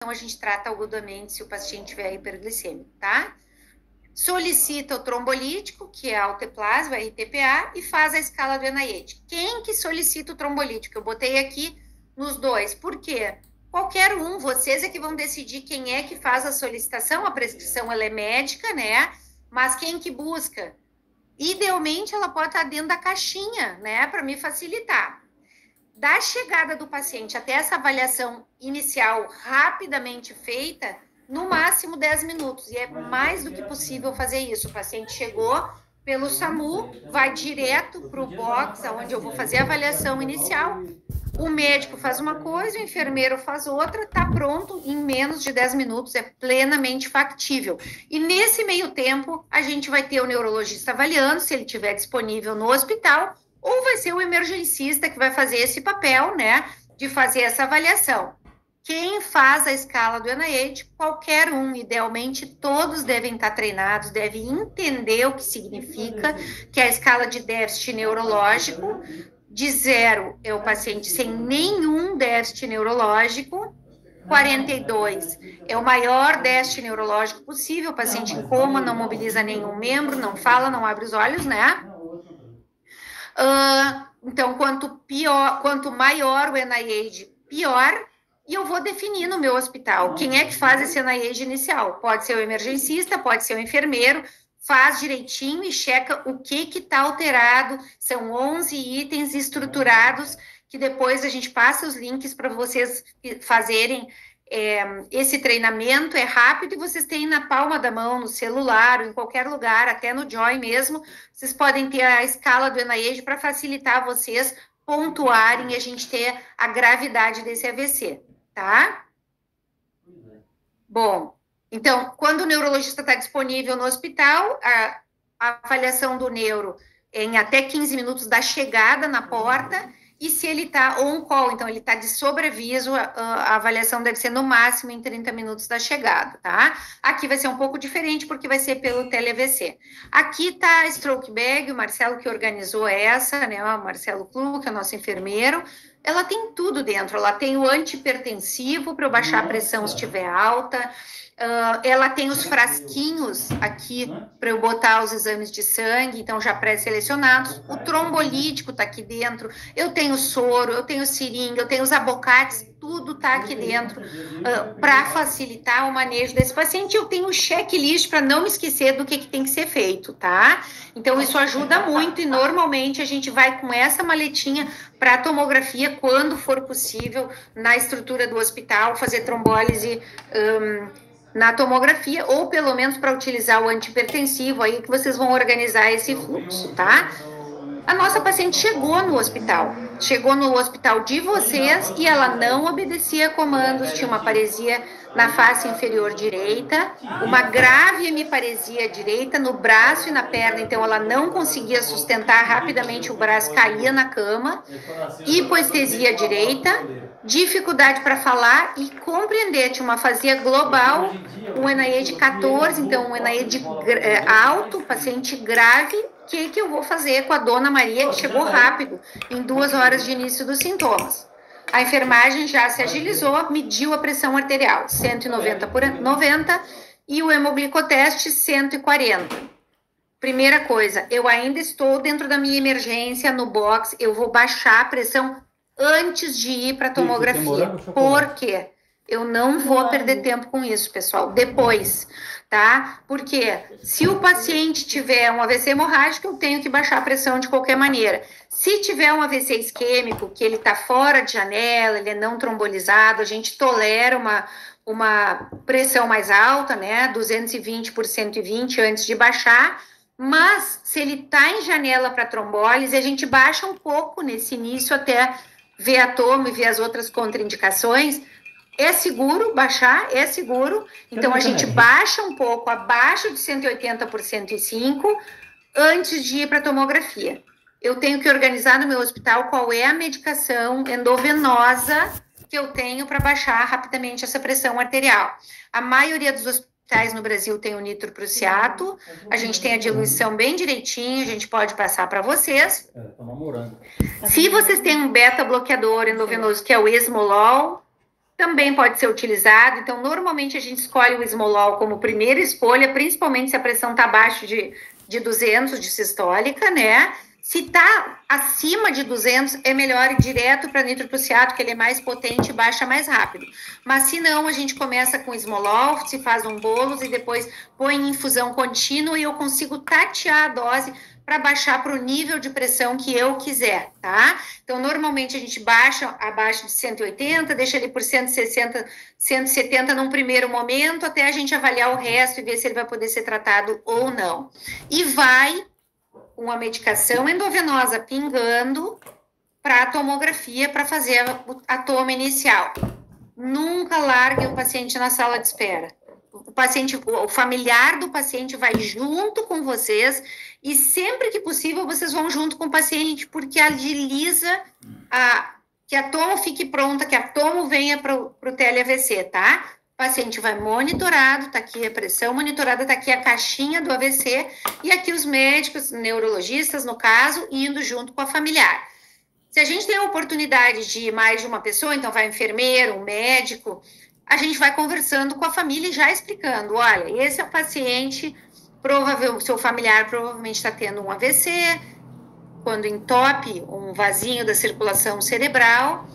a gente trata agudamente se o paciente tiver hiperglicêmico, tá? Solicita o trombolítico, que é a alteplase, o RTPA, e faz a escala do NIH. Quem que solicita o trombolítico? Eu botei aqui nos dois. Por quê? Qualquer um, vocês é que vão decidir quem é que faz a solicitação, a prescrição ela é médica, né? Mas quem que busca? Idealmente, ela pode estar dentro da caixinha, né? Para me facilitar. Da chegada do paciente até essa avaliação inicial rapidamente feita, no máximo 10 minutos. E é mais do que possível fazer isso. O paciente chegou pelo SAMU, vai direto para o box, onde eu vou fazer a avaliação inicial. O médico faz uma coisa, o enfermeiro faz outra, está pronto em menos de 10 minutos, é plenamente factível. E nesse meio tempo, a gente vai ter o neurologista avaliando, se ele estiver disponível no hospital, ou vai ser o emergencista que vai fazer esse papel, né, de fazer essa avaliação. Quem faz a escala do NIH, qualquer um, idealmente todos devem estar treinados, devem entender o que significa, que é a escala de déficit neurológico, de 0 é o paciente sem nenhum déficit neurológico, 42 é o maior déficit neurológico possível, o paciente em coma, não mobiliza nenhum membro, não fala, não abre os olhos, né? Então, quanto maior o NIH, pior, e eu vou definir no meu hospital quem é que faz esse NIH inicial. Pode ser o emergencista, pode ser o enfermeiro, faz direitinho e checa o que está alterado. São 11 itens estruturados que depois a gente passa os links para vocês fazerem. Esse treinamento é rápido e vocês têm na palma da mão, no celular, ou em qualquer lugar, até no Joy mesmo, vocês podem ter a escala do NIH para facilitar vocês pontuarem e a gente ter a gravidade desse AVC, tá? Bom, então, quando o neurologista está disponível no hospital, a avaliação do neuro é em até 15 minutos da chegada na porta. E se ele está on-call, então ele está de sobreaviso, a avaliação deve ser no máximo em 30 minutos da chegada, tá? Aqui vai ser um pouco diferente, porque vai ser pelo tele-AVC. Aqui está a stroke bag, o Marcelo que organizou essa, né? O Marcelo Clu, que é o nosso enfermeiro. Ela tem tudo dentro, ela tem o antipertensivo para eu baixar a pressão se estiver alta, ela tem os frasquinhos aqui para eu botar os exames de sangue, então já pré-selecionados, o trombolítico está aqui dentro, eu tenho soro, eu tenho seringa, eu tenho os abocates, tudo está aqui dentro para facilitar o manejo desse paciente. Eu tenho o checklist para não me esquecer do que tem que ser feito, tá? Então isso ajuda muito e normalmente a gente vai com essa maletinha para tomografia quando for possível na estrutura do hospital, fazer trombólise na tomografia, ou pelo menos para utilizar o antipertensivo, aí que vocês vão organizar esse fluxo, tá? A nossa paciente chegou no hospital de vocês e ela não obedecia comandos, tinha uma paresia na face inferior direita, uma grave hemiparesia direita no braço e na perna, então ela não conseguia sustentar rapidamente, o braço caía na cama, hipoestesia direita, dificuldade para falar e compreender, tinha uma afasia global, um NIH de 14, então um NIH alto, paciente grave. O que eu vou fazer com a dona Maria, que chegou rápido, em 2 horas de início dos sintomas? A enfermagem já se agilizou, mediu a pressão arterial, 190 por 90, e o hemoglicoteste, 140. Primeira coisa, eu ainda estou dentro da minha emergência no box, eu vou baixar a pressão antes de ir para a tomografia. Por quê? Eu não vou perder tempo com isso, pessoal. Depois, tá? Porque se o paciente tiver um AVC hemorrágico, eu tenho que baixar a pressão de qualquer maneira. Se tiver um AVC isquêmico, que ele está fora de janela, ele é não trombolizado, a gente tolera uma pressão mais alta, né? 220 por 120 antes de baixar. Mas se ele está em janela para trombólise, a gente baixa um pouco nesse início até ver a tomo e ver as outras contraindicações. É seguro baixar? É seguro. Então, a gente baixa um pouco, abaixo de 180 por 105, antes de ir para a tomografia. Eu tenho que organizar no meu hospital qual é a medicação endovenosa que eu tenho para baixar rapidamente essa pressão arterial. A maioria dos hospitais no Brasil tem o nitroprusiato, a gente tem a diluição bem direitinho, a gente pode passar para vocês. Se vocês têm um beta-bloqueador endovenoso, que é o esmolol, também pode ser utilizado. Então, normalmente a gente escolhe o esmolol como primeira escolha, principalmente se a pressão está abaixo de 200 de sistólica, né? Se está acima de 200, é melhor ir direto para nitroprusiato, que ele é mais potente e baixa mais rápido. Mas se não, a gente começa com esmolol, se faz um bolos e depois põe em infusão contínua e eu consigo tatear a dose para baixar para o nível de pressão que eu quiser, tá? Então, normalmente a gente baixa abaixo de 180, deixa ele por 160, 170 num primeiro momento, até a gente avaliar o resto e ver se ele vai poder ser tratado ou não. E vai uma medicação endovenosa pingando para a tomografia, para fazer a toma inicial. Nunca largue o paciente na sala de espera. O familiar do paciente vai junto com vocês e sempre que possível vocês vão junto com o paciente, porque agiliza que a tomo fique pronta, que a tomo venha para o tele-AVC, tá? O paciente vai monitorado, tá aqui a pressão monitorada, tá aqui a caixinha do AVC e aqui os médicos, neurologistas, no caso, indo junto com a familiar. Se a gente tem a oportunidade de ir mais de uma pessoa, então vai um enfermeiro, um médico, a gente vai conversando com a família e já explicando, olha, esse é o paciente, seu familiar provavelmente está tendo um AVC, quando entope um vasinho da circulação cerebral,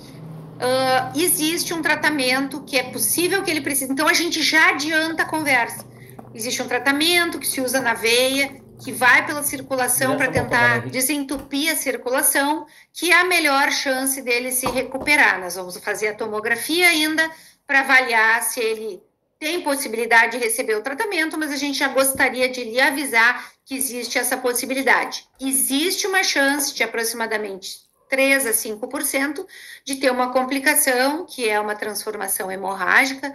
existe um tratamento que é possível que ele precise. Então, a gente já adianta a conversa. Existe um tratamento que se usa na veia, que vai pela circulação para tentar desentupir a circulação, que é a melhor chance dele se recuperar. Nós vamos fazer a tomografia ainda para avaliar se ele tem possibilidade de receber o tratamento, mas a gente já gostaria de lhe avisar que existe essa possibilidade. Existe uma chance de aproximadamente 3 a 5% de ter uma complicação, que é uma transformação hemorrágica,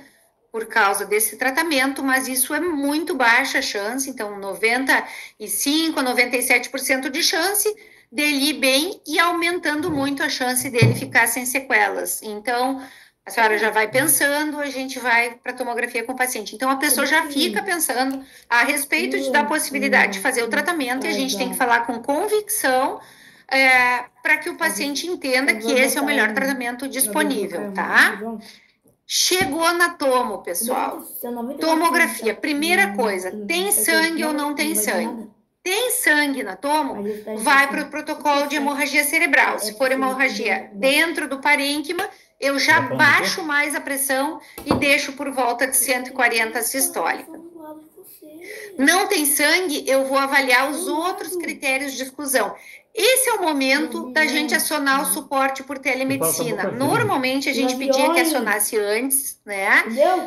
por causa desse tratamento, mas isso é muito baixa a chance, então 95% a 97% de chance dele ir bem e aumentando muito a chance dele ficar sem sequelas. Então, a senhora já vai pensando, a gente vai para a tomografia com o paciente. Então, a pessoa já fica pensando a respeito da possibilidade de fazer o tratamento e a gente tem que falar com convicção para que o paciente entenda que esse é o melhor tratamento disponível, tá? Chegou na tomo, pessoal. Tomografia, primeira coisa, tem sangue ou não tem sangue? Tem sangue na tomo, vai para o protocolo de hemorragia cerebral. Se for hemorragia dentro do parênquima, eu já baixo mais a pressão e deixo por volta de 140 sistólica. Não tem sangue, eu vou avaliar os outros critérios de exclusão. Esse é o momento da gente acionar o suporte por telemedicina. Normalmente a gente pedia que acionasse antes, né?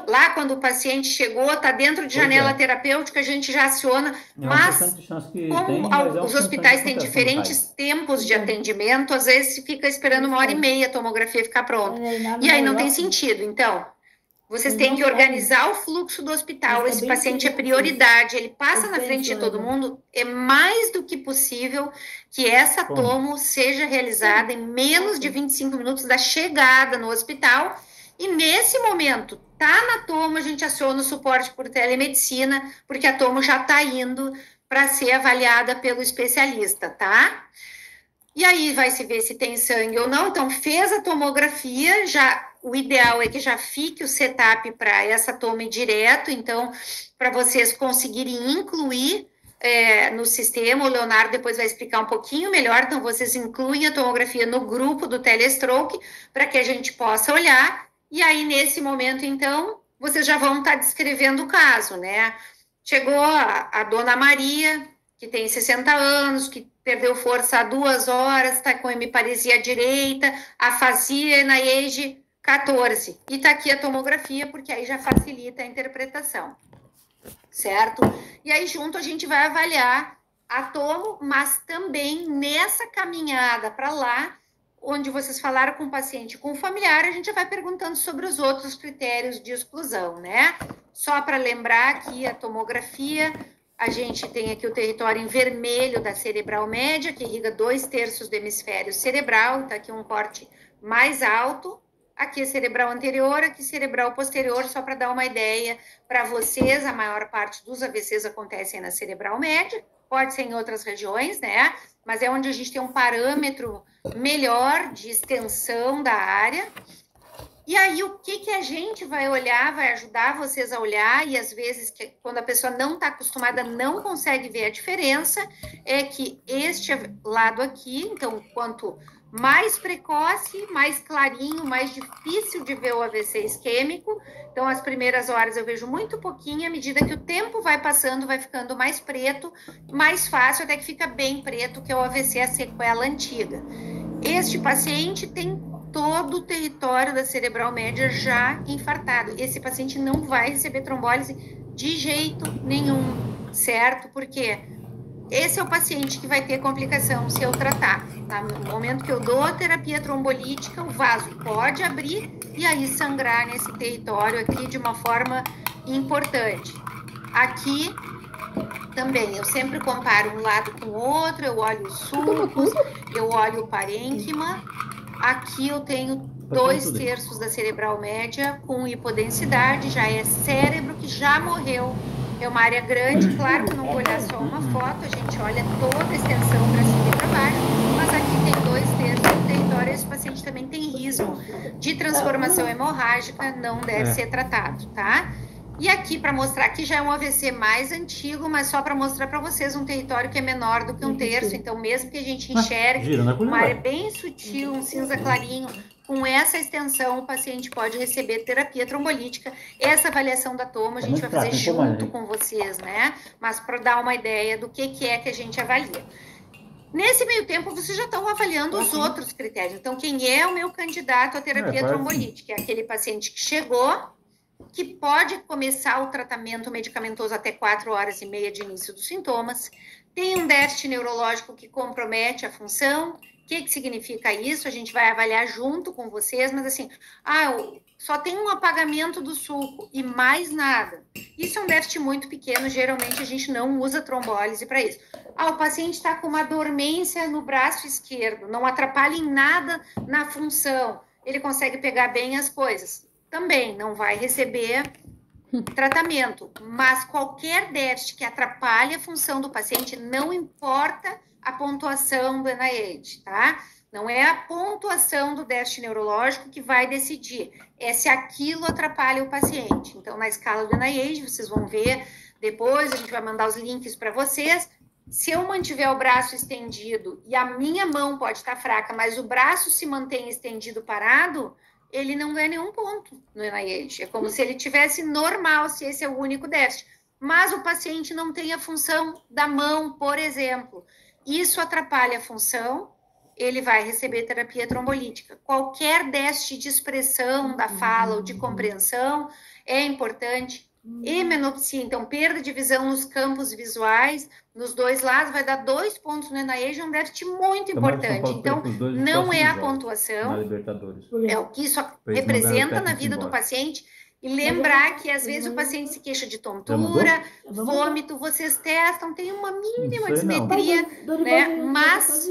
Lá quando o paciente chegou, está dentro de janela terapêutica, a gente já aciona. Mas como os hospitais têm diferentes tempos de atendimento, às vezes fica esperando 1h30 a tomografia ficar pronta. E aí não tem sentido. Então, vocês têm que organizar o fluxo do hospital. Esse paciente é prioridade, ele passa na frente de todo mundo. É mais do que possível que essa tomo seja realizada em menos de 25 minutos da chegada no hospital. E nesse momento, tá na tomo, a gente aciona o suporte por telemedicina, porque a tomo já está indo para ser avaliada pelo especialista, tá? E aí vai se ver se tem sangue ou não. Então, fez a tomografia, o ideal é que já fique o setup para essa toma direto, então, para vocês conseguirem incluir no sistema, o Leonardo depois vai explicar um pouquinho melhor, então vocês incluem a tomografia no grupo do Telestroke, para que a gente possa olhar, e aí nesse momento, então, vocês já vão estar descrevendo o caso, né? Chegou a dona Maria, que tem 60 anos, que perdeu força há 2 horas, está com hemiparesia direita, afasia na EIGE 14. E está aqui a tomografia, porque aí já facilita a interpretação, certo? E aí junto a gente vai avaliar a tomo, mas também nessa caminhada para lá, onde vocês falaram com o paciente, com o familiar, a gente já vai perguntando sobre os outros critérios de exclusão, né? Só para lembrar que a tomografia, a gente tem aqui o território em vermelho da cerebral média, que irriga 2/3 do hemisfério cerebral, então aqui um corte mais alto, aqui é cerebral anterior, aqui cerebral posterior, só para dar uma ideia para vocês, a maior parte dos AVCs acontecem na cerebral média, pode ser em outras regiões, né? Mas é onde a gente tem um parâmetro melhor de extensão da área. E aí, o que a gente vai olhar, vai ajudar vocês a olhar, e às vezes, quando a pessoa não está acostumada, não consegue ver a diferença, é que este lado aqui, então, quanto mais precoce, mais clarinho, mais difícil de ver o AVC isquêmico. Então, as primeiras horas eu vejo muito pouquinho, à medida que o tempo vai passando, vai ficando mais preto, mais fácil, até que fica bem preto, que é o AVC, a sequela antiga. Este paciente tem todo o território da cerebral média já infartado. Esse paciente não vai receber trombólise de jeito nenhum, certo? Porque esse é o paciente que vai ter complicação se eu tratar. Tá? No momento que eu dou a terapia trombolítica, o vaso pode abrir e aí sangrar nesse território aqui de uma forma importante. Aqui também, eu sempre comparo um lado com o outro, eu olho os sulcos, eu olho o parênquima. Aqui eu tenho 2/3 da cerebral média com hipodensidade, já é cérebro que já morreu. É uma área grande, claro que eu não vou olhar só uma foto, a gente olha toda a extensão para cima e para baixo, mas aqui tem 2/3 do território, esse paciente também tem risco de transformação hemorrágica, não deve ser tratado, tá? E aqui, para mostrar, aqui já é um AVC mais antigo, mas só para mostrar para vocês um território que é menor do que 1/3, então mesmo que a gente enxergue uma área bem sutil, um cinza clarinho, com essa extensão o paciente pode receber terapia trombolítica. Essa avaliação da toma a gente vai fazer junto com vocês, né? Mas para dar uma ideia do que é que a gente avalia. Nesse meio tempo, vocês já estão avaliando os outros critérios. Então, quem é o meu candidato à terapia trombolítica? É aquele paciente que chegou, que pode começar o tratamento medicamentoso até 4h30 de início dos sintomas, tem um déficit neurológico que compromete a função. O que significa isso? A gente vai avaliar junto com vocês, mas assim, só tem um apagamento do sulco e mais nada. Isso é um déficit muito pequeno, geralmente a gente não usa trombólise para isso. O paciente está com uma dormência no braço esquerdo, não atrapalha em nada na função, ele consegue pegar bem as coisas. Também não vai receber tratamento, mas qualquer déficit que atrapalhe a função do paciente, não importa a pontuação do NIH, tá? Não é a pontuação do déficit neurológico que vai decidir, é se aquilo atrapalha o paciente. Então, na escala do NIH, vocês vão ver depois, a gente vai mandar os links para vocês. Se eu mantiver o braço estendido e a minha mão pode estar fraca, mas o braço se mantém estendido parado, ele não ganha nenhum ponto no NIH. É como se ele tivesse normal, se esse é o único déficit. Mas o paciente não tem a função da mão, por exemplo. Isso atrapalha a função, ele vai receber terapia trombolítica. Qualquer déficit de expressão da fala ou de compreensão é importante. Hemenopsia, então perda de visão nos campos visuais, nos dois lados, vai dar 2 pontos no NIH, é um déficit muito importante. Então, não é a pontuação, é o que isso representa na vida do paciente. E lembrar que, às vezes, o paciente se queixa de tontura, vômito, vocês testam, tem uma mínima dissimetria, né? Mas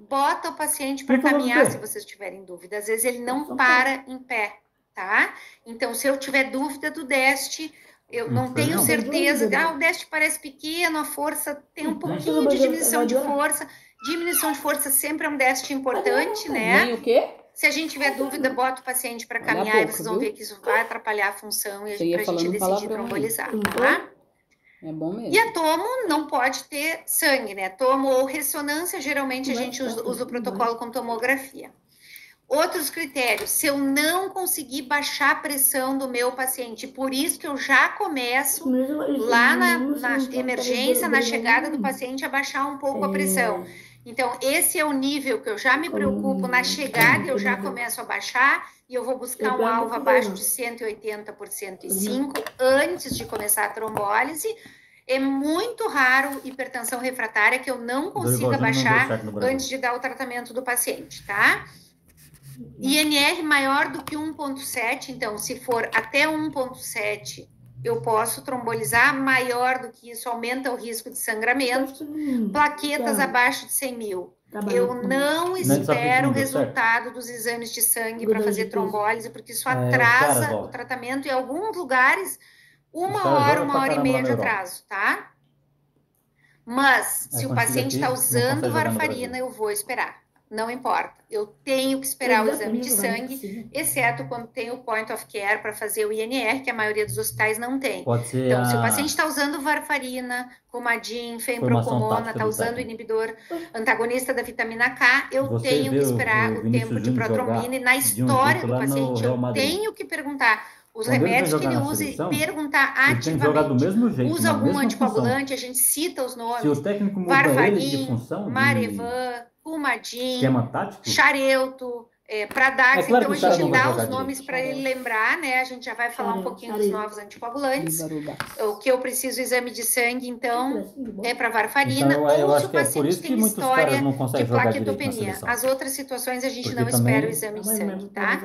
bota o paciente para caminhar se vocês tiverem dúvida. Às vezes, ele não para em pé, tá? Então, se eu tiver dúvida do déficit, eu não tenho certeza, o déficit parece pequeno, a força tem um pouquinho de diminuição de força. Diminuição de força sempre é um déficit importante, né? Nem o quê? Se a gente tiver dúvida, bota o paciente para caminhar e vocês vão ver que isso vai atrapalhar a função e para a gente decidir trombolizar, tá? É bom mesmo. E a tomo não pode ter sangue, né? Tomo ou ressonância, geralmente a gente usa o protocolo com tomografia. Outros critérios, se eu não conseguir baixar a pressão do meu paciente, por isso que eu já começo lá na emergência, na chegada do paciente, a baixar um pouco a pressão. Então, esse é o nível que eu já me preocupo na chegada, eu já começo a baixar e eu vou buscar um alvo abaixo de 180 por 105 antes de começar a trombólise. É muito raro hipertensão refratária que eu não consiga baixar antes de dar o tratamento do paciente, tá? INR maior do que 1,7, então, se for até 1,7, eu posso trombolizar. Maior do que isso, aumenta o risco de sangramento. Plaquetas abaixo de 100 mil. Eu não espero o resultado dos exames de sangue para fazer trombólise, porque isso atrasa o tratamento. Em alguns lugares, 1 hora e meia de atraso, tá? Mas, se o paciente está usando varfarina, eu vou esperar. não importa. Eu tenho que esperar o exame de sangue, exceto quando tem o point of care para fazer o INR, que a maioria dos hospitais não tem. Pode ser então, se o paciente está usando varfarina, Coumadin, fenprocomona, está usando o inibidor antagonista da vitamina K, eu tenho que esperar o tempo de protrombina e na história do paciente eu tenho que perguntar os remédios que ele usa e perguntar ativamente. Usa algum anticoagulante, a gente cita os nomes. Varfarin, Marevan, Coumadin, Xarelto, Pradaxa, então a gente dá os nomes para ele lembrar, né? A gente já vai falar um pouquinho dos novos anticoagulantes. O que eu preciso, exame de sangue, então, é para varfarina, ou se o paciente tem história de plaquetopenia. As outras situações a gente não espera o exame de sangue, tá?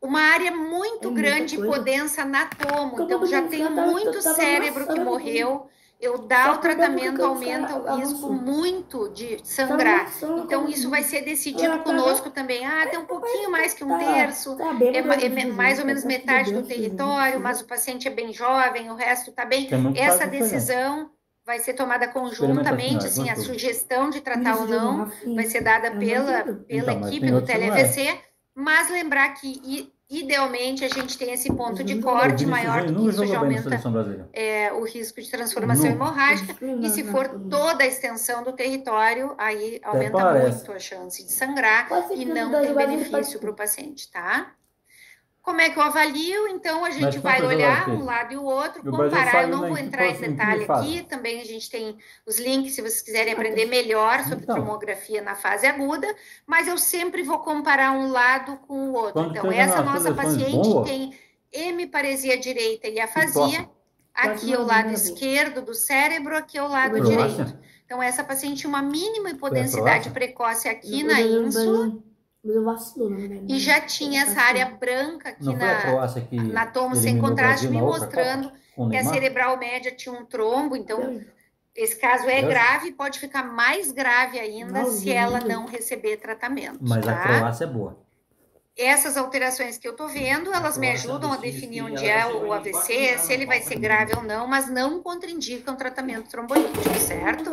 Uma área muito grande, hipodensa anatomo, então já tem muito cérebro que morreu. Eu dar o tratamento aumenta o risco muito de sangrar. Então, isso vai ser decidido conosco também. Ah, tem um pouquinho mais que um terço, é mais ou menos metade do território, mas o paciente é bem jovem, o resto está bem. Essa decisão vai ser tomada conjuntamente, assim, a sugestão de tratar ou não vai ser dada pela equipe do TeleAVC, mas lembrar que idealmente a gente tem esse ponto de corte maior do que isso já aumenta o risco de transformação hemorrágica, e se for toda a extensão do território, aí aumenta muito a chance de sangrar e não tem benefício para o paciente, tá? Como é que eu avalio? Então, a gente vai olhar um lado e o outro, comparar. Eu não vou entrar em detalhe aqui. Também a gente tem os links, se vocês quiserem aprender melhor sobre tomografia na fase aguda, mas eu sempre vou comparar um lado com o outro. Então, essa nossa paciente tem hemiparesia direita e afasia. Aqui é o lado esquerdo do cérebro, aqui é o lado direito. Então, essa paciente tinha uma mínima hipodensidade precoce aqui na ínsula. E já tinha essa área branca aqui na tomo sem contraste, me mostrando que a cerebral média tinha um trombo. Então, esse caso é grave, pode ficar mais grave ainda se ela não receber tratamento. Mas a Croácia é boa. Essas alterações que eu tô vendo, elas me ajudam a definir onde é o AVC, se ele vai ser grave ou não, mas não contraindicam tratamento trombolítico, certo?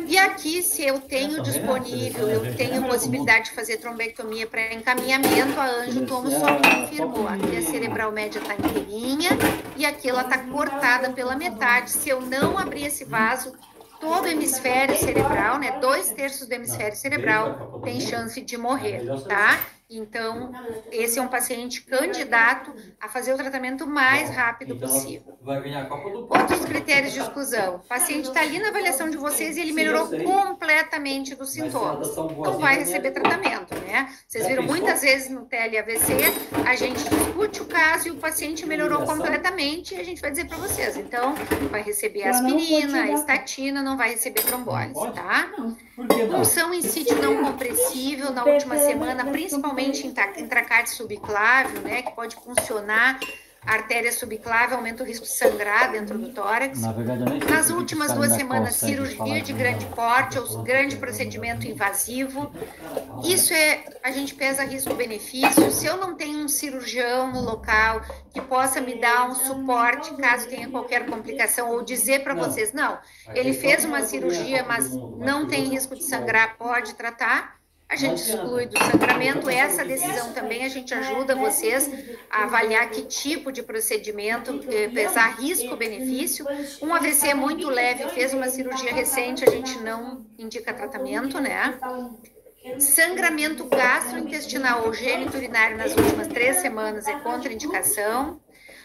E aqui, se eu tenho disponível, eu tenho possibilidade de fazer trombectomia para encaminhamento, a Anjo Tomo só confirmou. Aqui a cerebral média está inteirinha e aqui ela está cortada pela metade. Se eu não abrir esse vaso, todo o hemisfério cerebral, né, 2/3 do hemisfério cerebral tem chance de morrer, tá? Então, esse é um paciente candidato a fazer o tratamento mais rápido possível. Outros critérios de exclusão. O paciente está ali na avaliação de vocês e ele melhorou completamente dos sintomas. Então, vai receber tratamento, né? Vocês viram muitas vezes no TeleAVC, a gente discute o caso e o paciente melhorou completamente e a gente vai dizer para vocês. Então, vai receber aspirina, estatina, não vai receber trombólise, tá? Punção em sítio não compressível na última semana, principalmente intracarte subclávio, né, que pode funcionar. A artéria subclávia aumenta o risco de sangrar dentro do tórax. Nas últimas 2 semanas, cirurgia de grande porte ou grande procedimento invasivo. Isso a gente pesa risco-benefício. Se eu não tenho um cirurgião no local que possa me dar um suporte caso tenha qualquer complicação, ou dizer para vocês, não, ele fez uma cirurgia, mas não tem risco de sangrar, pode tratar, a gente exclui do sangramento. Essa decisão também a gente ajuda vocês a avaliar que tipo de procedimento, pesar risco-benefício. Um AVC muito leve, fez uma cirurgia recente, a gente não indica tratamento, né? Sangramento gastrointestinal ou geniturinário nas últimas 3 semanas é contraindicação.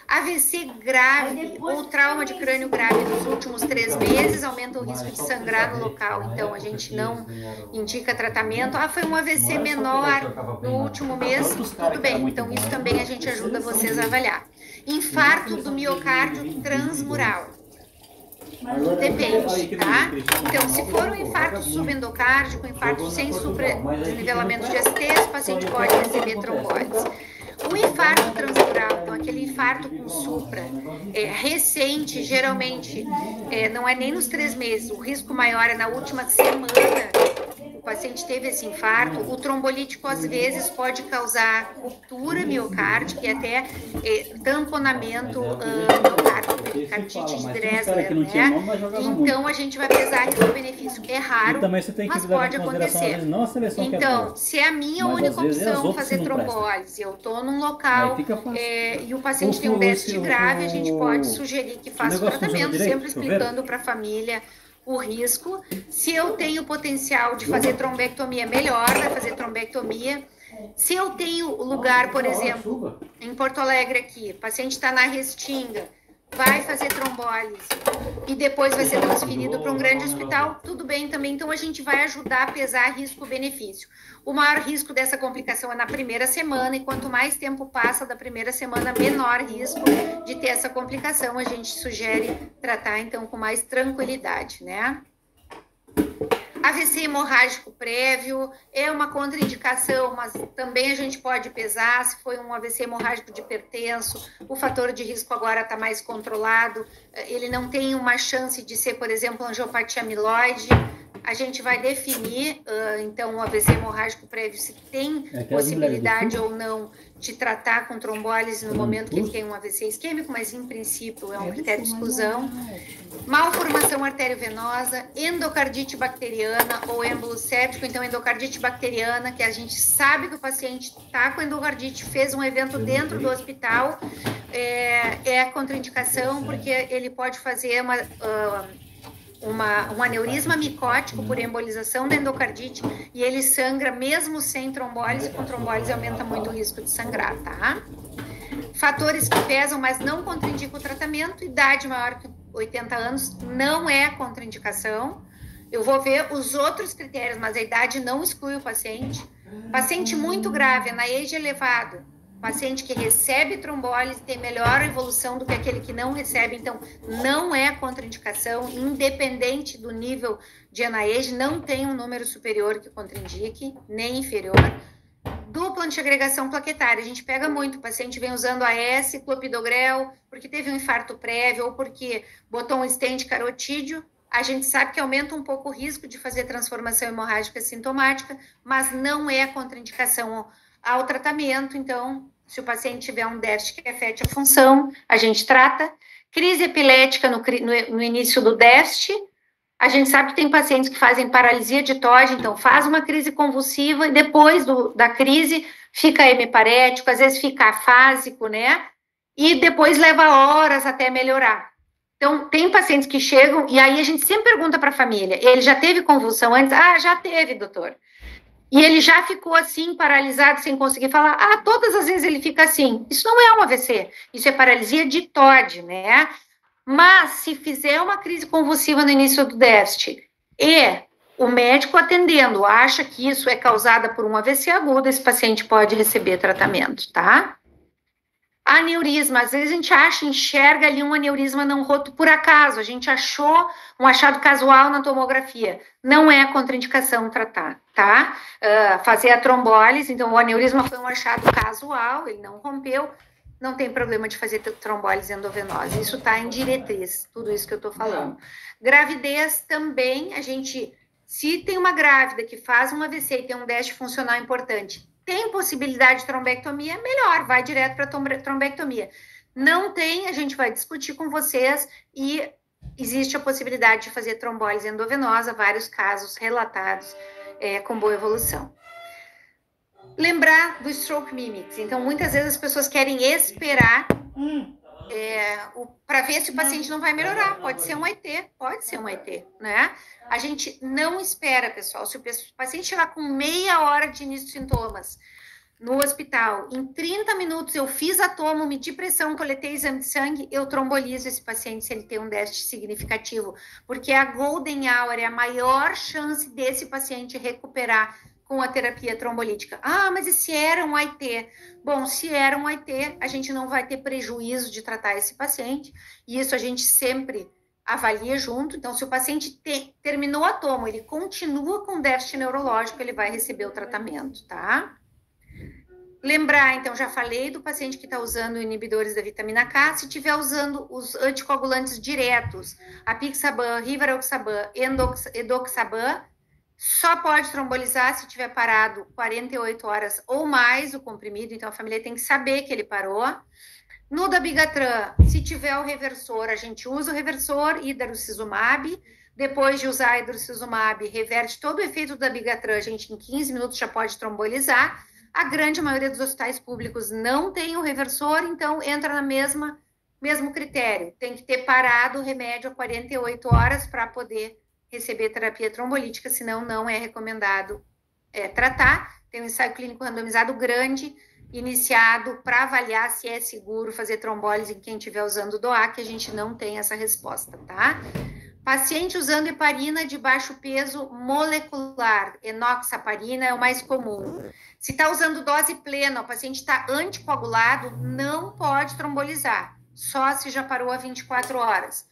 AVC grave ou trauma de crânio grave nos últimos 3 meses aumenta o risco de sangrar no local, então a gente não indica tratamento. Ah, foi um AVC menor no último mês, tudo bem, então isso também a gente ajuda vocês a avaliar. Infarto do miocárdio transmural. Depende, tá? Então, se for um infarto subendocárdico, infarto sem desnivelamento de ST, o paciente pode receber trombólise. O infarto transmural, então aquele infarto com supra, recente, geralmente, não é nem nos 3 meses, o risco maior é na última semana, o paciente teve esse infarto. O trombolítico, às vezes, pode causar ruptura miocárdica e até tamponamento miocárdico. cartite de Dressler, né? Então, a gente vai pesar risco-benefício. É raro, mas pode acontecer. Então, se é a minha única opção fazer trombólise, eu estou num local e o paciente tem um déficit grave, a gente pode sugerir que faça o tratamento, sempre explicando para a família o risco. Se eu tenho potencial de fazer trombectomia, melhor, vai fazer trombectomia. Se eu tenho lugar, por exemplo, em Porto Alegre aqui, o paciente está na Restinga, vai fazer trombólise e depois vai ser transferido para um grande hospital, tudo bem também. Então, a gente vai ajudar a pesar risco-benefício. O maior risco dessa complicação é na primeira semana, e quanto mais tempo passa da primeira semana, menor risco de ter essa complicação. A gente sugere tratar, então, com mais tranquilidade, né? AVC hemorrágico prévio é uma contraindicação, mas também a gente pode pesar se foi um AVC hemorrágico de hipertenso. O fator de risco agora está mais controlado, ele não tem uma chance de ser, por exemplo, angiopatia amiloide. A gente vai definir, então, o AVC hemorrágico prévio, se tem possibilidade ou não de tratar com trombólise no momento que ele tem um AVC isquêmico, mas, em princípio, é um critério de exclusão. Malformação arteriovenosa, endocardite bacteriana ou êmbolo séptico. Então, endocardite bacteriana, que a gente sabe que o paciente está com endocardite, fez um evento dentro do hospital, é a contraindicação, porque ele pode fazer um aneurisma micótico por embolização da endocardite e ele sangra mesmo sem trombólise. Com trombólise aumenta muito o risco de sangrar, tá? Fatores que pesam, mas não contraindicam o tratamento. Idade maior que 80 anos não é contraindicação. Eu vou ver os outros critérios, mas a idade não exclui o paciente. Paciente muito grave, NIH elevado, paciente que recebe trombólise tem melhor evolução do que aquele que não recebe, então não é contraindicação, independente do nível de NIH, não tem um número superior que contraindique, nem inferior. Dupla antiagregação plaquetária, a gente pega muito, o paciente vem usando AS, clopidogrel, porque teve um infarto prévio ou porque botou um stent carotídeo. A gente sabe que aumenta um pouco o risco de fazer transformação hemorrágica sintomática, mas não é contraindicação ao tratamento. Então, se o paciente tiver um déficit que afete a função, a gente trata. Crise epilética no início do déficit, a gente sabe que tem pacientes que fazem paralisia de TOD, então faz uma crise convulsiva e depois da crise fica hemiparético, às vezes fica afásico, né? E depois leva horas até melhorar. Então, tem pacientes que chegam e aí a gente sempre pergunta para a família, ele já teve convulsão antes? Ah, já teve, doutor. E ele já ficou assim, paralisado, sem conseguir falar. Ah, todas as vezes ele fica assim. Isso não é um AVC, isso é paralisia de TOD, né? Mas, se fizer uma crise convulsiva no início do déficit e o médico atendendo acha que isso é causada por um AVC agudo, esse paciente pode receber tratamento, tá? Aneurisma, às vezes a gente enxerga ali um aneurisma não roto por acaso, a gente achou um achado casual na tomografia, não é contraindicação tratar, tá? Fazer a trombólise, então o aneurisma foi um achado casual, ele não rompeu, não tem problema de fazer trombólise endovenosa, isso tá em diretriz, tudo isso que eu tô falando. Gravidez também, a gente, se tem uma grávida que faz um AVC e tem um déficit funcional importante, tem possibilidade de trombectomia, melhor, vai direto para trombectomia. Não tem, a gente vai discutir com vocês e existe a possibilidade de fazer trombólise endovenosa, vários casos relatados com boa evolução. Lembrar do stroke mimics. Então, muitas vezes as pessoas querem esperar para ver se o paciente não vai melhorar. Pode ser um AIT, né? A gente não espera, pessoal. Se o paciente chegar com meia hora de início de sintomas no hospital, em 30 minutos eu fiz a tomo, medi pressão, coletei exame de sangue, eu trombolizo esse paciente se ele tem um déficit significativo, porque a golden hour é a maior chance desse paciente recuperar com a terapia trombolítica. Ah, mas e se era um AIT? Bom, se era um AIT, a gente não vai ter prejuízo de tratar esse paciente, e isso a gente sempre avalia junto. Então, se o paciente terminou a tomo, ele continua com déficit neurológico, ele vai receber o tratamento, tá? Lembrar, então, já falei do paciente que está usando inibidores da vitamina K, se estiver usando os anticoagulantes diretos, apixaban, rivaroxaban, edoxaban, só pode trombolizar se tiver parado 48 horas ou mais o comprimido, então a família tem que saber que ele parou. No dabigatran, se tiver o reversor, a gente usa o reversor, hidrarocizumab. Depois de usar hidrocizumab, reverte todo o efeito do dabigatran, a gente em 15 minutos já pode trombolizar. A grande maioria dos hospitais públicos não tem o reversor, então entra na mesmo critério. Tem que ter parado o remédio a 48 horas para poder receber terapia trombolítica, senão não é recomendado tratar. Tem um ensaio clínico randomizado grande, iniciado para avaliar se é seguro fazer trombólise em quem estiver usando DOAC, que a gente não tem essa resposta, tá? Paciente usando heparina de baixo peso molecular, enoxaparina é o mais comum. Se está usando dose plena, o paciente está anticoagulado, não pode trombolizar, só se já parou há 24 horas.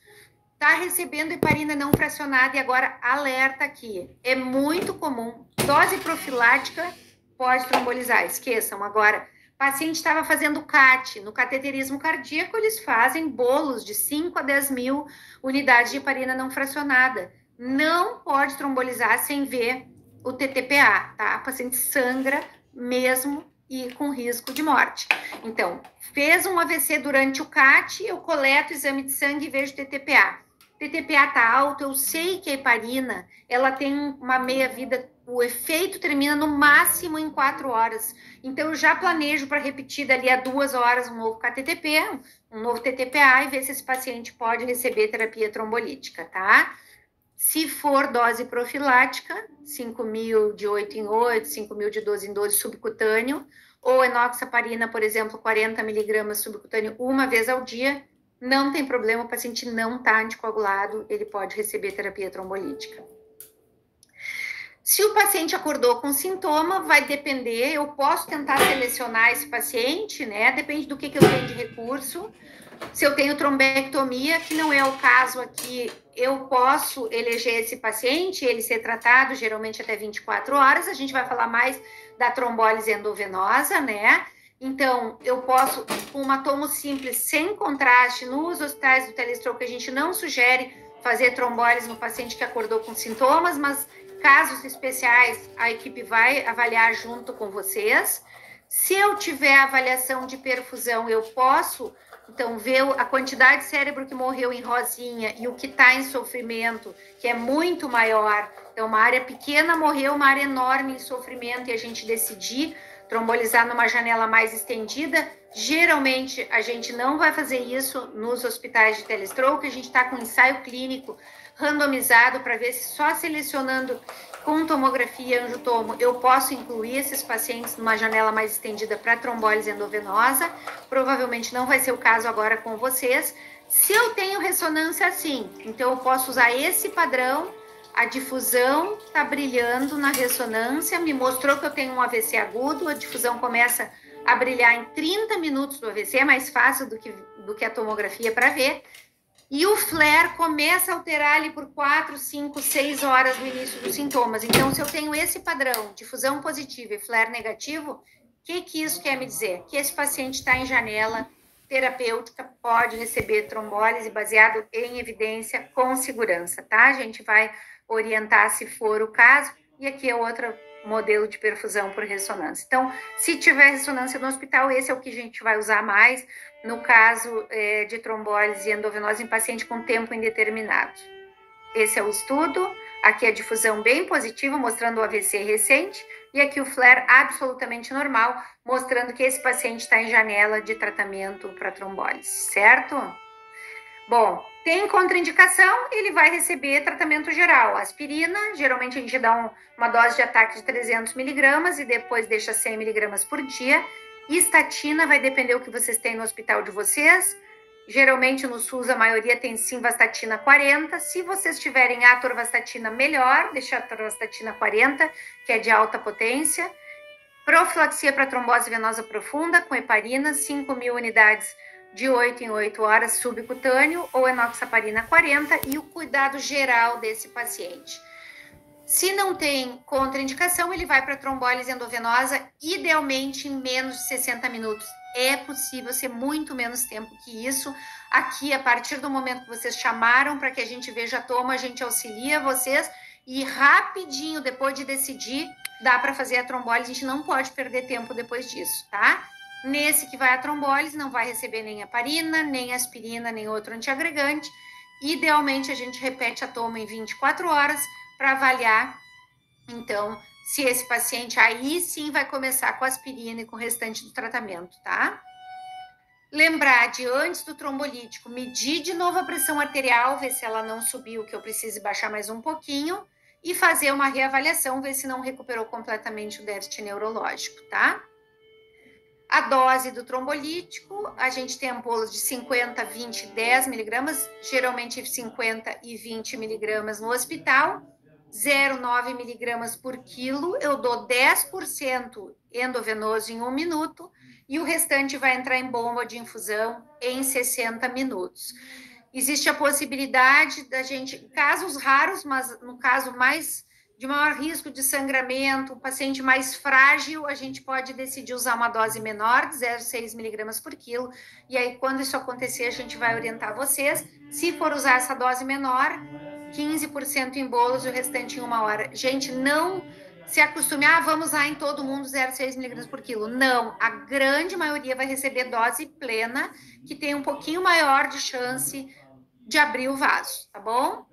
Está recebendo heparina não fracionada e agora alerta aqui, é muito comum, dose profilática pode trombolizar, esqueçam. Agora, o paciente estava fazendo CAT, no cateterismo cardíaco eles fazem bolos de 5 a 10 mil unidades de heparina não fracionada. Não pode trombolizar sem ver o TTPA, tá? O paciente sangra mesmo e com risco de morte. Então, fez um AVC durante o CAT, eu coleto o exame de sangue e vejo TTPA. TTPA está alto, eu sei que a heparina, ela tem uma meia-vida, o efeito termina no máximo em 4 horas. Então, eu já planejo para repetir dali a 2 horas um novo KTTP, um novo TTPA e ver se esse paciente pode receber terapia trombolítica, tá? Se for dose profilática, 5 mil de 8 em 8, 5 mil de 12 em 12 subcutâneo, ou enoxaparina, por exemplo, 40 miligramas subcutâneo uma vez ao dia, não tem problema, o paciente não está anticoagulado, ele pode receber terapia trombolítica. Se o paciente acordou com sintoma, vai depender, eu posso tentar selecionar esse paciente, né? Depende do que eu tenho de recurso. Se eu tenho trombectomia, que não é o caso aqui, eu posso eleger esse paciente, ele ser tratado geralmente até 24 horas, a gente vai falar mais da trombólise endovenosa, né? Então, eu posso, com uma tomo simples, sem contraste, nos hospitais do telestroke, a gente não sugere fazer trombólise no paciente que acordou com sintomas, mas casos especiais, a equipe vai avaliar junto com vocês. Se eu tiver avaliação de perfusão, eu posso, então, ver a quantidade de cérebro que morreu em rosinha e o que está em sofrimento, que é muito maior. Então, uma área pequena morreu, uma área enorme em sofrimento, e a gente decidir trombolizar numa janela mais estendida. Geralmente, a gente não vai fazer isso nos hospitais de telestroke, a gente está com ensaio clínico randomizado para ver se só selecionando com tomografia angiotomo eu posso incluir esses pacientes numa janela mais estendida para trombólise endovenosa. Provavelmente não vai ser o caso agora com vocês. Se eu tenho ressonância, sim, então eu posso usar esse padrão. A difusão está brilhando na ressonância, me mostrou que eu tenho um AVC agudo, a difusão começa a brilhar em 30 minutos do AVC, é mais fácil do que a tomografia para ver. E o flare começa a alterar ali por 4, 5, 6 horas do início dos sintomas. Então, se eu tenho esse padrão, difusão positiva e flare negativo, o que isso quer me dizer? Que esse paciente está em janela terapêutica, pode receber trombólise baseado em evidência com segurança, tá? A gente vai orientar se for o caso. E aqui é outro modelo de perfusão por ressonância. Então, se tiver ressonância no hospital, esse é o que a gente vai usar mais no caso de trombólise endovenosa em paciente com tempo indeterminado. Esse é o estudo. Aqui a difusão bem positiva, mostrando o AVC recente, e aqui o flare absolutamente normal, mostrando que esse paciente está em janela de tratamento para trombólise, certo? Bom, tem contraindicação, ele vai receber tratamento geral. Aspirina, geralmente a gente dá uma dose de ataque de 300 miligramas e depois deixa 100 miligramas por dia. Estatina vai depender do que vocês têm no hospital de vocês. Geralmente no SUS a maioria tem simvastatina 40. Se vocês tiverem atorvastatina, melhor, deixa a atorvastatina 40, que é de alta potência. Profilaxia para trombose venosa profunda com heparina, 5.000 unidades de 8 em 8 horas subcutâneo ou enoxaparina 40 e o cuidado geral desse paciente. Se não tem contraindicação, ele vai para trombólise endovenosa, idealmente em menos de 60 minutos. É possível ser muito menos tempo que isso. Aqui, a partir do momento que vocês chamaram para que a gente veja a toma, a gente auxilia vocês e rapidinho, depois de decidir, dá para fazer a trombólise. A gente não pode perder tempo depois disso, tá? Nesse que vai a trombólise, não vai receber nem heparina, nem aspirina, nem outro antiagregante. Idealmente, a gente repete a toma em 24 horas para avaliar, então, se esse paciente aí sim vai começar com aspirina e com o restante do tratamento, tá? Lembrar de antes do trombolítico, medir de novo a pressão arterial, ver se ela não subiu, que eu precise baixar mais um pouquinho, e fazer uma reavaliação, ver se não recuperou completamente o déficit neurológico, tá? A dose do trombolítico, a gente tem ampolas de 50, 20, 10 miligramas, geralmente 50 e 20 miligramas no hospital, 0,9 miligramas por quilo, eu dou 10% endovenoso em 1 minuto, e o restante vai entrar em bomba de infusão em 60 minutos. Existe a possibilidade da gente, casos raros, mas no caso mais de maior risco de sangramento, o paciente mais frágil, a gente pode decidir usar uma dose menor, de 0,6 miligramas por quilo, e aí quando isso acontecer, a gente vai orientar vocês. Se for usar essa dose menor, 15% em bolos e o restante em 1 hora. Gente, não se acostume, vamos usar em todo mundo 0,6 miligramas por quilo. Não, a grande maioria vai receber dose plena, que tem um pouquinho maior de chance de abrir o vaso, tá bom?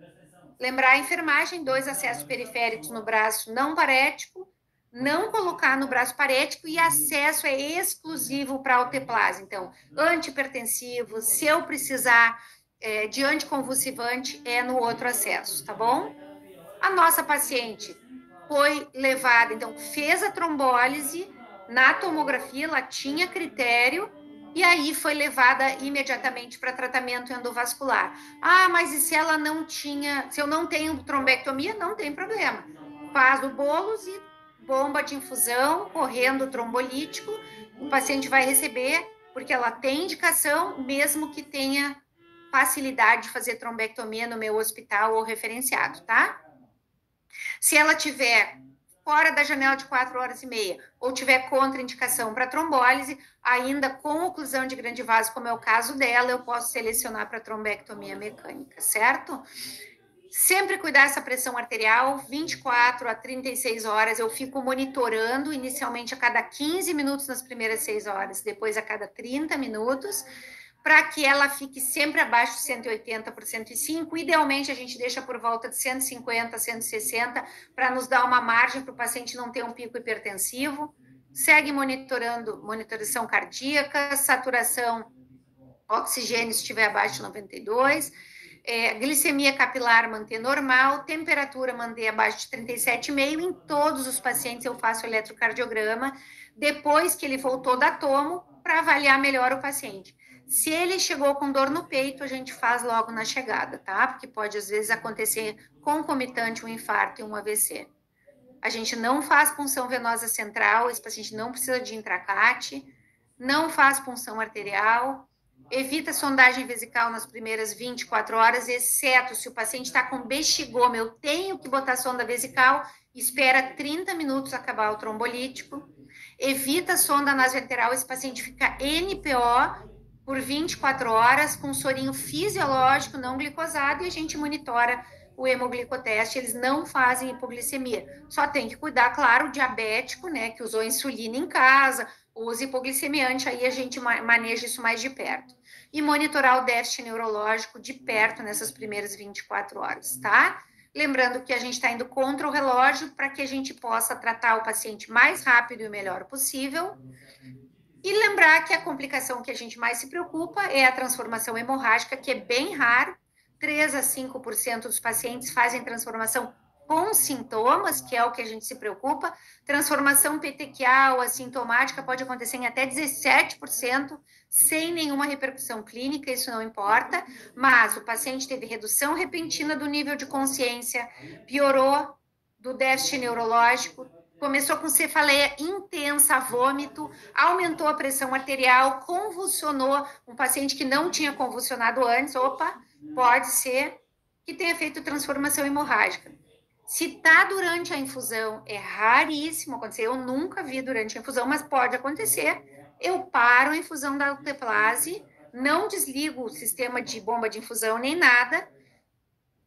Lembrar a enfermagem, 2 acessos periféricos no braço não parético, não colocar no braço parético, e acesso é exclusivo para alteplase. Então, antihipertensivo, se eu precisar de anticonvulsivante, é no outro acesso, tá bom? A nossa paciente foi levada, então, fez a trombólise na tomografia, ela tinha critério, e aí foi levada imediatamente para tratamento endovascular. Mas e se ela não tinha, se eu não tenho trombectomia, não tem problema. Faz o bolos e bomba de infusão, correndo trombolítico, o paciente vai receber, porque ela tem indicação, mesmo que tenha facilidade de fazer trombectomia no meu hospital ou referenciado, tá? Se ela tiver fora da janela de 4 horas e meia, ou tiver contraindicação para trombólise, ainda com oclusão de grande vaso, como é o caso dela, eu posso selecionar para trombectomia mecânica, certo? Sempre cuidar essa pressão arterial, 24 a 36 horas, eu fico monitorando, inicialmente a cada 15 minutos nas primeiras 6 horas, depois a cada 30 minutos, para que ela fique sempre abaixo de 180 por 105. Idealmente, a gente deixa por volta de 150, 160, para nos dar uma margem para o paciente não ter um pico hipertensivo. Segue monitorando, monitorização cardíaca, saturação, oxigênio se estiver abaixo de 92, glicemia capilar manter normal, temperatura manter abaixo de 37,5. Em todos os pacientes eu faço eletrocardiograma, depois que ele voltou da tomo, para avaliar melhor o paciente. Se ele chegou com dor no peito, a gente faz logo na chegada, tá? Porque pode, às vezes, acontecer concomitante um infarto e um AVC. A gente não faz punção venosa central, esse paciente não precisa de intracate, não faz punção arterial, evita sondagem vesical nas primeiras 24 horas, exceto se o paciente está com bexigoma, eu tenho que botar sonda vesical, espera 30 minutos acabar o trombolítico, evita sonda nasoenteral, esse paciente fica NPO por 24 horas, com sorinho fisiológico não glicosado, e a gente monitora o hemoglicoteste, eles não fazem hipoglicemia. Só tem que cuidar, claro, o diabético, né, que usou insulina em casa, usa hipoglicemiante, aí a gente maneja isso mais de perto. E monitorar o déficit neurológico de perto nessas primeiras 24 horas, tá? Lembrando que a gente está indo contra o relógio para que a gente possa tratar o paciente mais rápido e o melhor possível. E lembrar que a complicação que a gente mais se preocupa é a transformação hemorrágica, que é bem raro. 3 a 5% dos pacientes fazem transformação com sintomas, que é o que a gente se preocupa. Transformação petequial assintomática pode acontecer em até 17%, sem nenhuma repercussão clínica, isso não importa, mas o paciente teve redução repentina do nível de consciência, piorou do déficit neurológico, começou com cefaleia intensa, vômito, aumentou a pressão arterial, convulsionou, um paciente que não tinha convulsionado antes, pode ser que tenha feito transformação hemorrágica. Se está durante a infusão, é raríssimo acontecer, eu nunca vi durante a infusão, mas pode acontecer. Eu paro a infusão da alteplase, não desligo o sistema de bomba de infusão nem nada,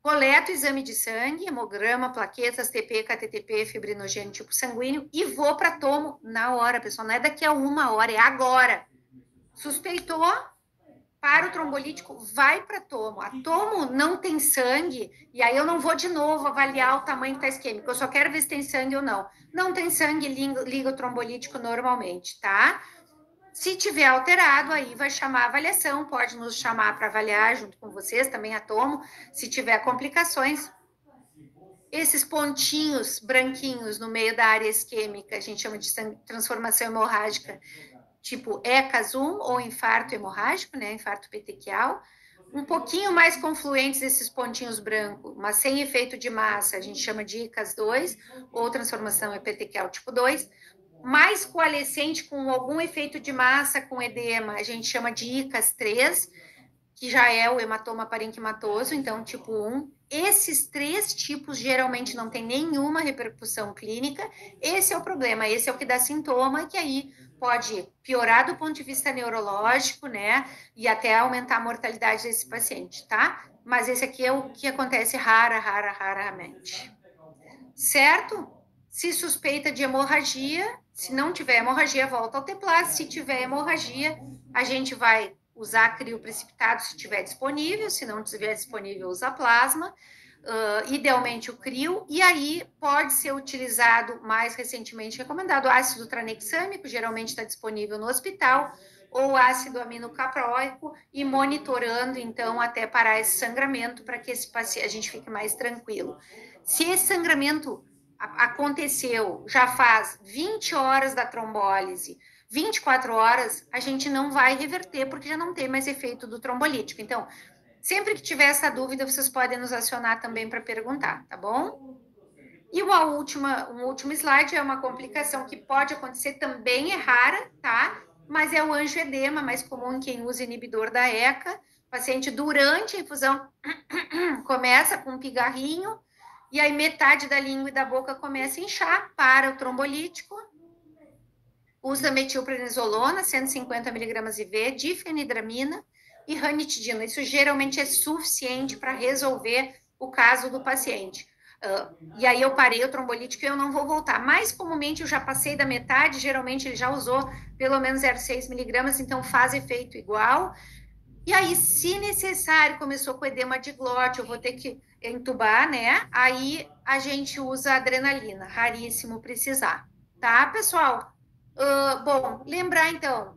Coleto o exame de sangue, hemograma, plaquetas, TP, KTTP, fibrinogênio tipo sanguíneo e vou para tomo na hora, pessoal. Não é daqui a 1 hora, é agora. Suspeitou, para o trombolítico, vai para tomo. A tomo não tem sangue, e aí eu não vou de novo avaliar o tamanho que está isquêmico. Eu só quero ver se tem sangue ou não. Não tem sangue, liga o trombolítico normalmente, tá? Se tiver alterado, aí vai chamar a avaliação, pode nos chamar para avaliar junto com vocês, também a tomo. Se tiver complicações, esses pontinhos branquinhos no meio da área isquêmica, a gente chama de transformação hemorrágica, tipo ECAS-1 ou infarto hemorrágico, né, infarto petequial, um pouquinho mais confluentes esses pontinhos brancos, mas sem efeito de massa, a gente chama de ICAS-2 ou transformação petequial tipo 2, mais coalescente com algum efeito de massa com edema, a gente chama de ICAS-3, que já é o hematoma parenquimatoso, então tipo 1. Esses 3 tipos geralmente não tem nenhuma repercussão clínica. Esse é o problema, esse é o que dá sintoma, que aí pode piorar do ponto de vista neurológico, né? E até aumentar a mortalidade desse paciente, tá? Mas esse aqui é o que acontece raramente. Certo? Se suspeita de hemorragia, se não tiver hemorragia, volta ao Teplase. Se tiver hemorragia, a gente vai usar crio precipitado se tiver disponível, se não tiver disponível, usa plasma, idealmente o crio, e aí pode ser utilizado, mais recentemente recomendado, ácido tranexâmico, geralmente está disponível no hospital, ou ácido aminocapróico, e monitorando, então, até parar esse sangramento, para que esse paciente, a gente fique mais tranquilo. Se esse sangramento aconteceu, já faz 20 horas da trombólise, 24 horas, a gente não vai reverter, porque já não tem mais efeito do trombolítico. Então, sempre que tiver essa dúvida, vocês podem nos acionar também para perguntar, tá bom? E um último slide é uma complicação que pode acontecer, também é rara, tá? Mas é o angioedema, mais comum em quem usa inibidor da ECA. O paciente, durante a infusão, começa com um pigarrinho, e aí metade da língua e da boca começa a inchar, para o trombolítico, usa metilprednisolona, 150 mg IV, difenidramina e ranitidina. Isso geralmente é suficiente para resolver o caso do paciente. E aí eu parei o trombolítico e eu não vou voltar. Mais comumente eu já passei da metade, geralmente ele já usou pelo menos 0,6 mg, então faz efeito igual. E aí, se necessário, começou com edema de glote, eu vou ter que entubar, né? Aí a gente usa adrenalina, raríssimo precisar. Tá, pessoal? Bom, lembrar então,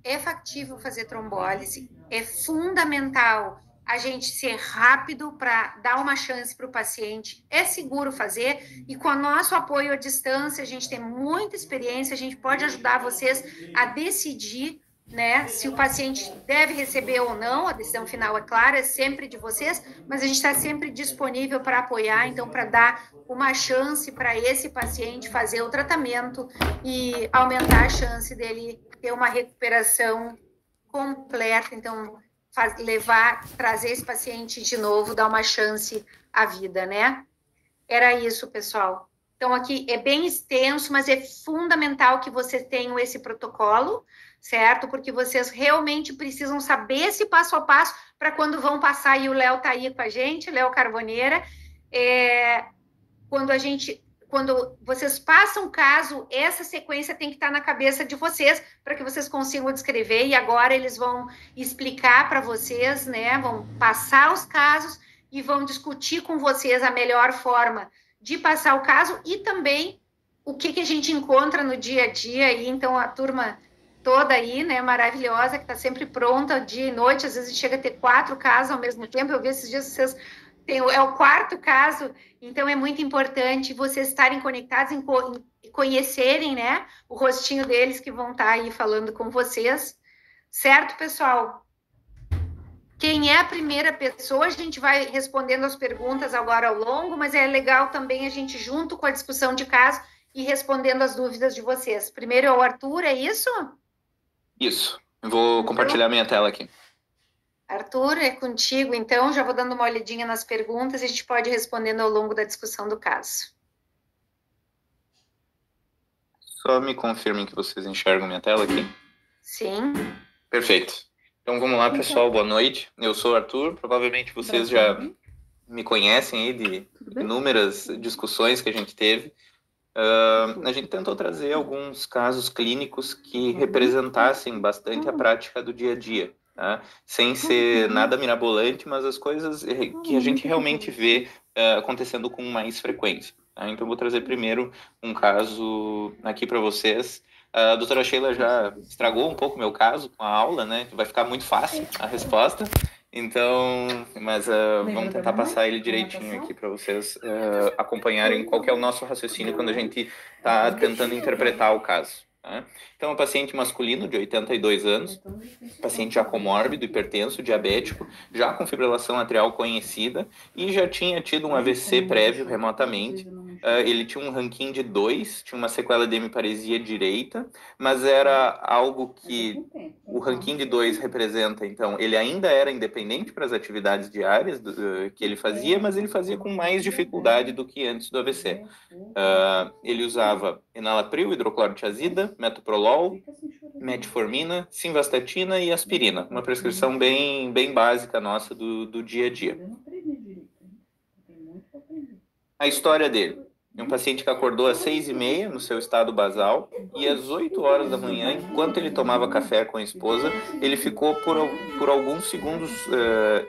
é factível fazer trombólise, é fundamental a gente ser rápido para dar uma chance para o paciente, é seguro fazer, e com o nosso apoio à distância, a gente tem muita experiência, a gente pode ajudar vocês a decidir, né, se o paciente deve receber ou não, a decisão final, é clara, é sempre de vocês, mas a gente está sempre disponível para apoiar, então, para dar uma chance para esse paciente fazer o tratamento e aumentar a chance dele ter uma recuperação completa, então, trazer esse paciente de novo, dar uma chance à vida, né? Era isso, pessoal. Então, aqui é bem extenso, mas é fundamental que vocês tenham esse protocolo, certo? Porque vocês realmente precisam saber esse passo a passo para quando vão passar, e o Léo está aí com a gente, Léo Carboneira, quando vocês passam o caso, essa sequência tem que estar na cabeça de vocês para que vocês consigam descrever, e agora eles vão explicar para vocês, né? Vão passar os casos e vão discutir com vocês a melhor forma de passar o caso e também o que a gente encontra no dia a dia. E então a turma toda aí, né, maravilhosa, que está sempre pronta dia e noite, às vezes chega a ter 4 casos ao mesmo tempo. Eu vi esses dias vocês é o 4º caso, então é muito importante vocês estarem conectados e conhecerem, né, o rostinho deles que vão estar aí falando com vocês, certo, pessoal? Quem é a primeira pessoa, a gente vai respondendo as perguntas agora ao longo, mas é legal também a gente, junto com a discussão de caso, e respondendo as dúvidas de vocês. Primeiro é o Arthur, é isso? Isso. Eu vou compartilhar minha tela aqui. Arthur, é contigo, então. Já vou dando uma olhadinha nas perguntas e a gente pode ir respondendo ao longo da discussão do caso. Só me confirmem que vocês enxergam minha tela aqui. Sim. Perfeito. Então vamos lá, pessoal. Boa noite. Eu sou o Arthur. Provavelmente vocês já me conhecem aí de inúmeras discussões que a gente teve, a gente tentou trazer alguns casos clínicos que representassem bastante a prática do dia a dia, tá? Sem ser nada mirabolante, mas as coisas que a gente realmente vê acontecendo com mais frequência. Tá? Então, vou trazer primeiro um caso aqui para vocês. A doutora Sheila já estragou um pouco o meu caso com a aula, né? Vai ficar muito fácil a resposta. Então, mas vamos tentar passar ele direitinho aqui para vocês acompanharem qual que é o nosso raciocínio quando a gente está tentando interpretar o caso. Tá? Então, um paciente masculino de 82 anos, paciente já comórbido, hipertenso, diabético, já com fibrilação atrial conhecida e já tinha tido um AVC prévio remotamente. Ele tinha um ranking de 2, tinha uma sequela de hemiparesia direita, mas era algo que o ranking de 2 representa, então, ele ainda era independente para as atividades diárias que ele fazia, mas ele fazia com mais dificuldade do que antes do AVC. Ele usava enalapril, hidroclorotiazida, metoprolol, metformina, simvastatina e aspirina. Uma prescrição bem básica nossa do dia a dia. A história dele. É um paciente que acordou às 6h30 no seu estado basal e às 8 horas da manhã, enquanto ele tomava café com a esposa, ele ficou por alguns segundos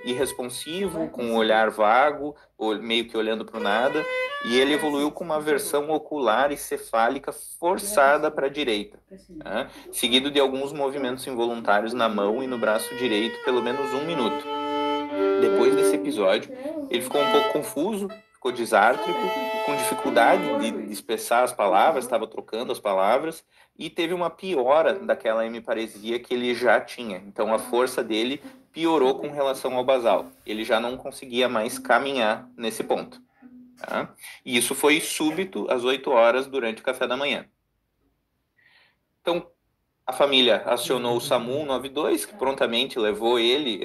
irresponsivo, com o olhar vago, meio que olhando para o nada, e ele evoluiu com uma aversão ocular e cefálica forçada para a direita, né? Seguido de alguns movimentos involuntários na mão e no braço direito, pelo menos 1 minuto. Depois desse episódio, ele ficou um pouco confuso, ficou disártrico, com dificuldade de expressar as palavras, estava trocando as palavras, e teve uma piora daquela hemiparesia que ele já tinha. Então, a força dele piorou com relação ao basal. Ele já não conseguia mais caminhar nesse ponto. Tá? E isso foi súbito às 8 horas durante o café da manhã. Então, a família acionou o SAMU 192, que prontamente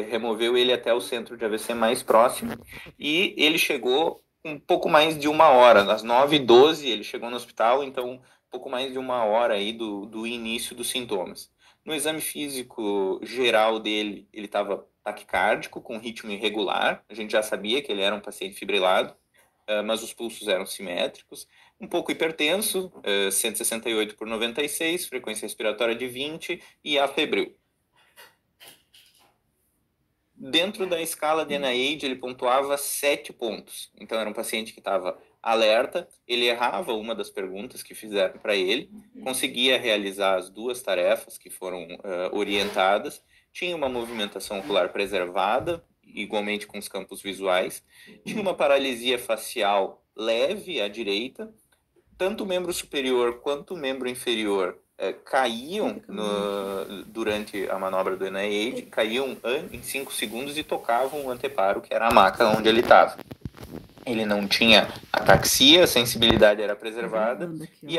removeu ele até o centro de AVC mais próximo, e ele chegou um pouco mais de 1 hora, às 9h12 ele chegou no hospital, então um pouco mais de 1 hora aí do início dos sintomas. No exame físico geral dele, ele estava taquicárdico, com ritmo irregular, a gente já sabia que ele era um paciente fibrilado, mas os pulsos eram simétricos, um pouco hipertenso, 168/96, frequência respiratória de 20 e afebril. Dentro da escala de NIH, ele pontuava 7 pontos. Então, era um paciente que estava alerta, ele errava uma das perguntas que fizeram para ele, conseguia realizar as 2 tarefas que foram orientadas, tinha uma movimentação ocular preservada, igualmente com os campos visuais, tinha uma paralisia facial leve à direita, tanto o membro superior quanto o membro inferior caíam durante a manobra do NIH, caíam em 5 segundos e tocavam o anteparo, que era a maca onde ele estava. Ele não tinha ataxia, a sensibilidade era preservada, e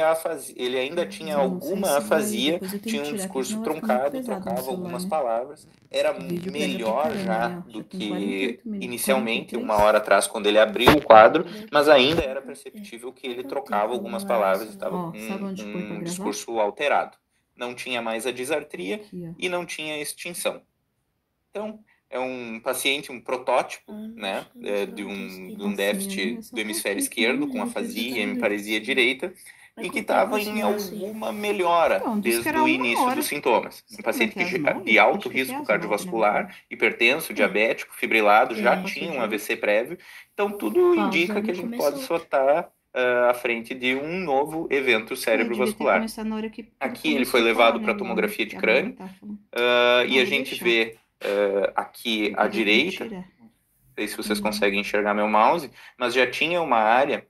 ele ainda tinha alguma afasia, tinha um discurso truncado, trocava algumas palavras, era melhor já do que inicialmente, 1 hora atrás, quando ele abriu o quadro, mas ainda era perceptível que ele trocava algumas palavras, estava com um discurso alterado. Não tinha mais a disartria e não tinha extinção. Então, é um paciente, um protótipo, né, de um déficit do hemisfério esquerdo, com afasia e hemiparesia direita, e que estava em alguma melhora desde o início dos sintomas. Um paciente de alto risco cardiovascular, hipertenso, diabético, fibrilado, já tinha um AVC prévio. Então, tudo indica que a gente pode só estar à frente de um novo evento cerebrovascular. Aqui ele foi levado para tomografia de crânio, e a gente vê aqui à direita, não sei se vocês conseguem enxergar meu mouse, mas já tinha uma área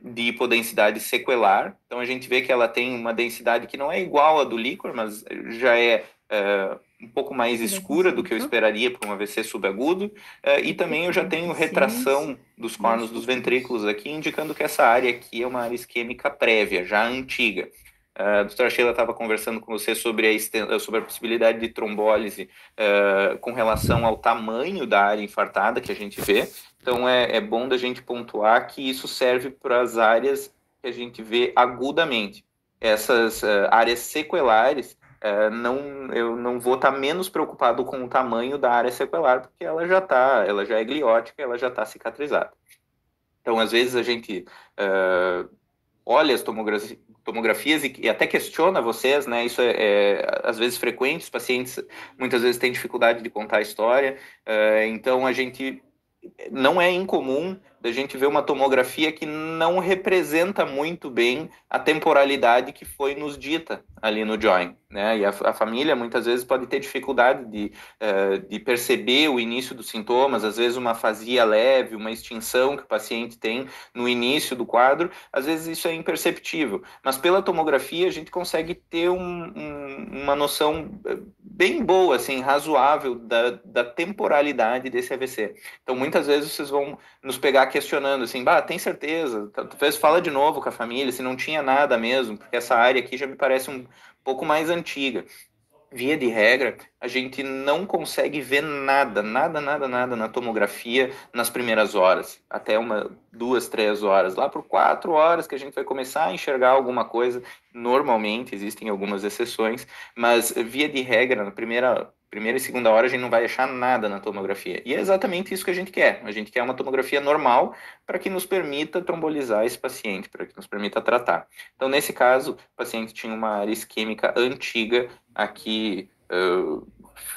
de hipodensidade sequelar. Então a gente vê que ela tem uma densidade que não é igual à do líquor, mas já é um pouco mais escura do que eu esperaria para um AVC subagudo, e também eu já tenho retração dos cornos dos ventrículos aqui, indicando que essa área aqui é uma área isquêmica prévia, já antiga. A doutora Sheila estava conversando com você sobre a possibilidade de trombólise com relação ao tamanho da área infartada que a gente vê. Então, é bom da gente pontuar que isso serve para as áreas que a gente vê agudamente. Essas áreas sequelares eu não vou estar menos preocupado com o tamanho da área sequelar, porque ela já é gliótica, ela já está cicatrizada. Então, às vezes, a gente olha as tomografias e até questiona vocês, né? Isso às vezes frequente, os pacientes muitas vezes têm dificuldade de contar a história, então a gente não é incomum da gente ver uma tomografia que não representa muito bem a temporalidade que foi nos dita ali no join, né? E a família muitas vezes pode ter dificuldade de perceber o início dos sintomas, às vezes uma afasia leve, uma extinção que o paciente tem no início do quadro, às vezes isso é imperceptível, mas pela tomografia a gente consegue ter uma noção bem boa, assim, razoável da temporalidade desse AVC. Então, muitas vezes vocês vão nos pegar questionando assim, tem certeza? Talvez fala de novo com a família, se não tinha nada mesmo, porque essa área aqui já me parece um pouco mais antiga. Via de regra, a gente não consegue ver nada na tomografia nas primeiras horas, até 2, 3 horas. Lá por 4 horas que a gente vai começar a enxergar alguma coisa, normalmente, existem algumas exceções, mas via de regra, na primeira e segunda hora a gente não vai achar nada na tomografia. E é exatamente isso que a gente quer. A gente quer uma tomografia normal para que nos permita trombolizar esse paciente, para que nos permita tratar. Então, nesse caso, o paciente tinha uma área isquêmica antiga aqui,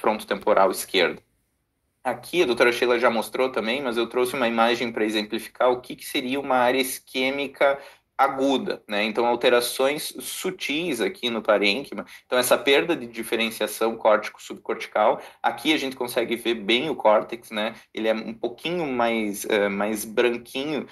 frontotemporal esquerdo. Aqui a doutora Sheila já mostrou também, mas eu trouxe uma imagem para exemplificar o que seria uma área isquêmica aguda, né? Então, alterações sutis aqui no parênquima. Então, essa perda de diferenciação córtico-subcortical, aqui a gente consegue ver bem o córtex, né? Ele é um pouquinho mais branquinho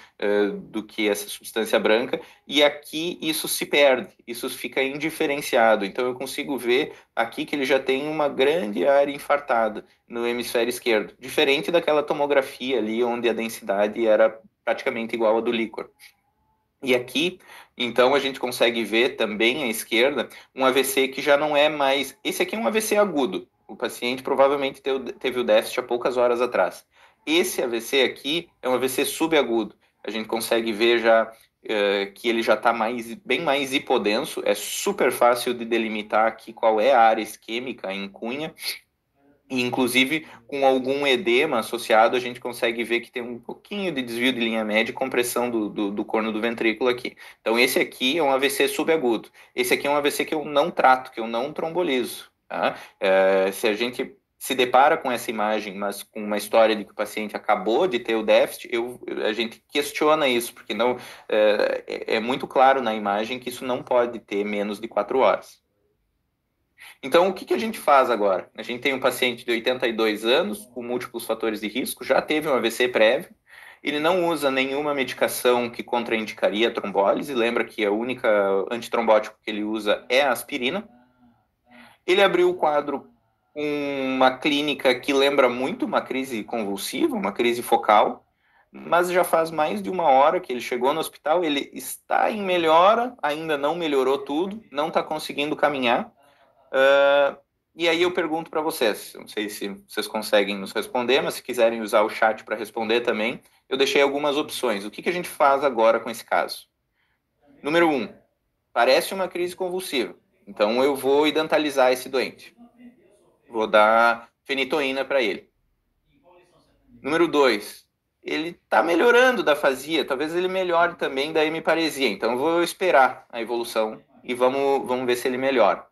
do que essa substância branca, e aqui isso se perde, isso fica indiferenciado. Então, eu consigo ver aqui que ele já tem uma grande área infartada no hemisfério esquerdo, diferente daquela tomografia ali, onde a densidade era praticamente igual à do líquor. E aqui, então, a gente consegue ver também à esquerda um AVC que já não é mais... Esse aqui é um AVC agudo. O paciente provavelmente teve o déficit há poucas horas atrás. Esse AVC aqui é um AVC subagudo. A gente consegue ver já que ele já está bem mais hipodenso. É super fácil de delimitar aqui qual é a área isquêmica em cunha. E, inclusive, com algum edema associado, a gente consegue ver que tem um pouquinho de desvio de linha média e compressão do corno do ventrículo aqui. Então, esse aqui é um AVC subagudo. Esse aqui é um AVC que eu não trato, que eu não trombolizo. Tá? Se a gente se depara com essa imagem, mas com uma história de que o paciente acabou de ter o déficit, a gente questiona isso, porque não é muito claro na imagem que isso não pode ter menos de 4 horas. Então, o que a gente faz agora? A gente tem um paciente de 82 anos, com múltiplos fatores de risco, já teve um AVC prévio, ele não usa nenhuma medicação que contraindicaria a trombólise, lembra que a única antitrombótico que ele usa é a aspirina. Ele abriu o quadro com uma clínica que lembra muito uma crise convulsiva, uma crise focal, mas já faz mais de 1 hora que ele chegou no hospital, ele está em melhora, ainda não melhorou tudo, não está conseguindo caminhar. E aí eu pergunto para vocês, não sei se vocês conseguem nos responder, mas se quiserem usar o chat para responder também, eu deixei algumas opções. O que a gente faz agora com esse caso? Número 1, parece uma crise convulsiva, então eu vou idantalizar esse doente. Vou dar fenitoína para ele. Número 2, ele está melhorando da afasia, talvez ele melhore também da hemiparesia, então eu vou esperar a evolução e vamos ver se ele melhora.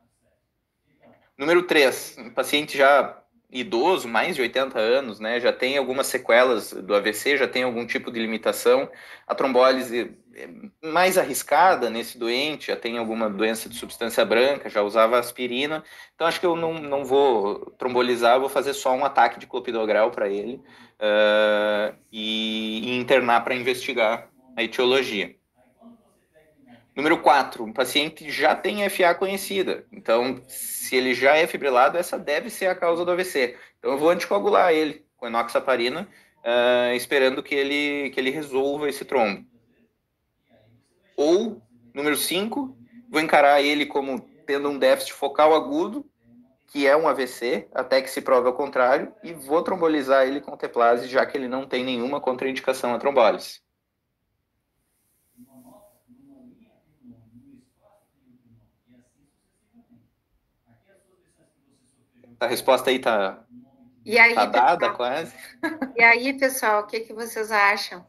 Número 3, um paciente já idoso, mais de 80 anos, né, já tem algumas sequelas do AVC, já tem algum tipo de limitação. A trombólise é mais arriscada nesse doente, já tem alguma doença de substância branca, já usava aspirina. Então, acho que eu não vou trombolizar, vou fazer só um ataque de clopidogrel para ele e internar para investigar a etiologia. Número 4, um paciente já tem FA conhecida. Então, se ele já é fibrilado, essa deve ser a causa do AVC. Então, eu vou anticoagular ele com enoxaparina, esperando que ele resolva esse trombo. Ou, número 5, vou encarar ele como tendo um déficit focal agudo, que é um AVC, até que se prove ao contrário, e vou trombolizar ele com teplase, já que ele não tem nenhuma contraindicação à trombólise. A resposta aí tá dada pessoal? quase. E aí, pessoal, o que vocês acham?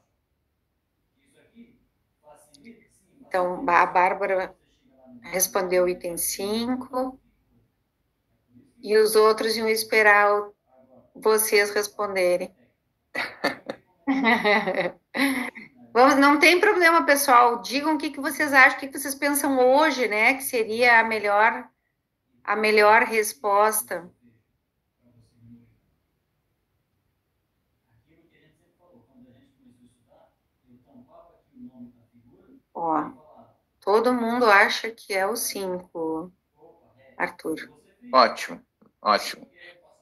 Então, a Bárbara respondeu o item 5 e os outros iam esperar vocês responderem. Vamos, não tem problema, pessoal. Digam o que vocês acham, o que vocês pensam hoje, né? Que seria a melhor resposta. Ó, todo mundo acha que é o 5, Arthur. Ótimo, ótimo.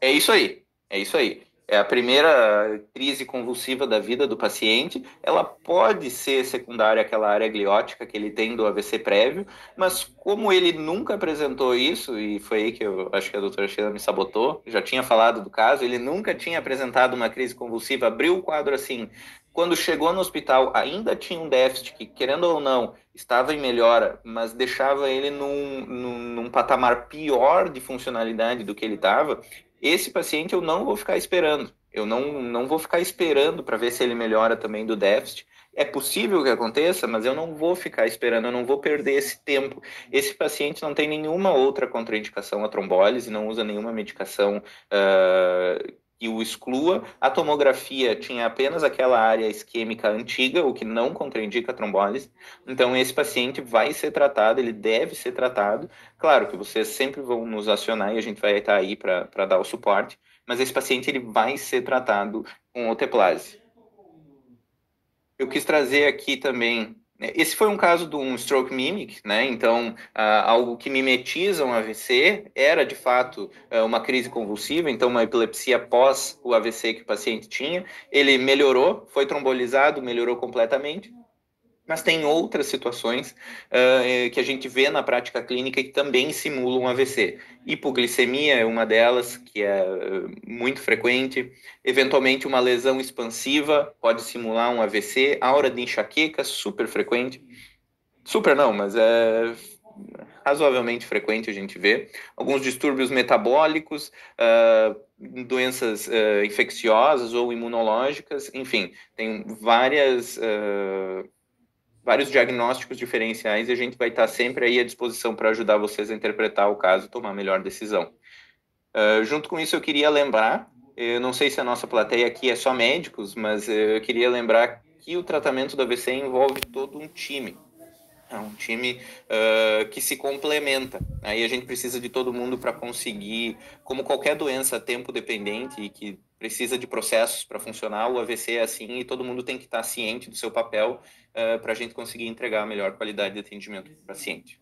É isso aí, é isso aí. É a primeira crise convulsiva da vida do paciente. Ela pode ser secundária àquela área gliótica que ele tem do AVC prévio, mas como ele nunca apresentou isso, e foi aí que eu acho que a doutora Sheila me sabotou, já tinha falado do caso, ele nunca tinha apresentado uma crise convulsiva, abriu o quadro assim. Quando chegou no hospital, ainda tinha um déficit que, querendo ou não, estava em melhora, mas deixava ele num patamar pior de funcionalidade do que ele estava. Esse paciente eu não vou ficar esperando. Eu não vou ficar esperando para ver se ele melhora também do déficit. É possível que aconteça, mas eu não vou ficar esperando, eu não vou perder esse tempo. Esse paciente não tem nenhuma outra contraindicação à trombólise, não usa nenhuma medicação que o exclua. A tomografia tinha apenas aquela área isquêmica antiga, o que não contraindica a trombólise. Então, esse paciente vai ser tratado, ele deve ser tratado. Claro que vocês sempre vão nos acionar e a gente vai estar aí para dar o suporte, mas esse paciente ele vai ser tratado com oteplase. Eu quis trazer aqui também. Esse foi um caso de um stroke mimic, né? Então, algo que mimetiza um AVC era de fato uma crise convulsiva, então uma epilepsia após o AVC que o paciente tinha. Ele melhorou, foi trombolizado, melhorou completamente. Mas tem outras situações que a gente vê na prática clínica que também simulam AVC. Hipoglicemia é uma delas, que é muito frequente. Eventualmente, uma lesão expansiva pode simular um AVC. Aura de enxaqueca, super frequente. Super não, mas é razoavelmente frequente a gente vê. Alguns distúrbios metabólicos, doenças infecciosas ou imunológicas, enfim, tem vários diagnósticos diferenciais e a gente vai estar sempre aí à disposição para ajudar vocês a interpretar o caso e tomar a melhor decisão. Junto com isso, eu queria lembrar, eu não sei se a nossa plateia aqui é só médicos, mas eu queria lembrar que o tratamento do AVC envolve todo um time. É um time que se complementa. Aí a gente precisa de todo mundo para conseguir, como qualquer doença tempo dependente e que precisa de processos para funcionar, o AVC é assim e todo mundo tem que estar ciente do seu papel para a gente conseguir entregar a melhor qualidade de atendimento para o paciente.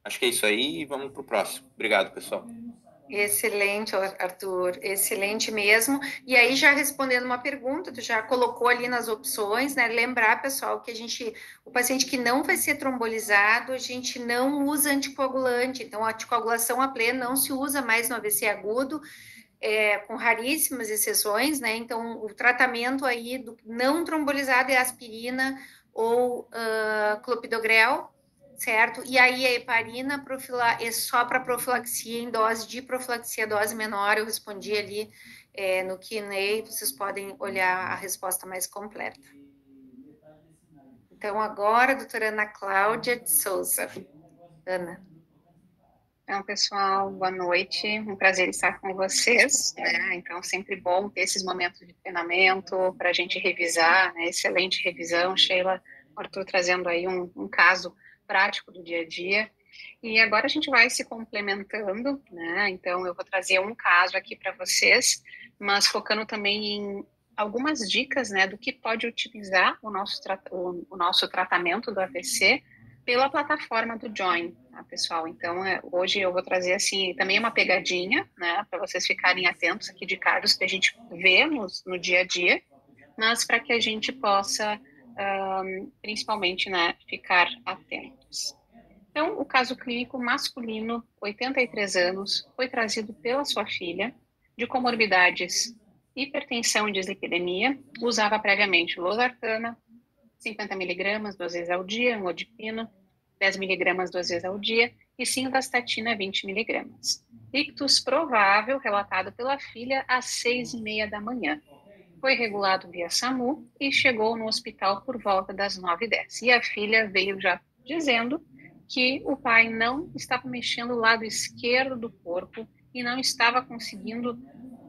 Acho que é isso aí e vamos para o próximo. Obrigado, pessoal. Excelente, Arthur, excelente mesmo. E aí, já respondendo uma pergunta, tu já colocou ali nas opções, né? Lembrar, pessoal, que o paciente que não vai ser trombolizado, a gente não usa anticoagulante. Então, a anticoagulação a pleno não se usa mais no AVC agudo, com raríssimas exceções, né? Então, o tratamento aí do não trombolizado é aspirina ou clopidogrel, certo? E aí a heparina é só para profilaxia em dose de profilaxia, dose menor. Eu respondi ali no Q&A, vocês podem olhar a resposta mais completa. Então, agora, a doutora Ana Cláudia de Souza. Ana. Então, pessoal, boa noite. Um prazer estar com vocês, né? Então, sempre bom ter esses momentos de treinamento para a gente revisar, né? Excelente revisão, Sheila, Arthur trazendo aí um caso prático do dia a dia. E agora a gente vai se complementando, né? Então, eu vou trazer um caso aqui para vocês, mas focando também em algumas dicas, né, do que pode utilizar o nosso tratamento do AVC pela plataforma do Join, tá, pessoal? Então, hoje eu vou trazer, assim, também uma pegadinha, né, para vocês ficarem atentos aqui de casos que a gente vê no dia a dia, mas para que a gente possa, principalmente, né, ficar atentos. Então, o caso clínico masculino, 83 anos, foi trazido pela sua filha, de comorbidades hipertensão e dislipidemia, usava previamente losartana, 50 miligramas 2 vezes ao dia, modipina, 10 miligramas 2 vezes ao dia, e simvastatina 20 miligramas. Ictus provável, relatado pela filha às 6h30 da manhã. Foi regulado via SAMU e chegou no hospital por volta das 9h10. E a filha veio já dizendo que o pai não estava mexendo o lado esquerdo do corpo e não estava conseguindo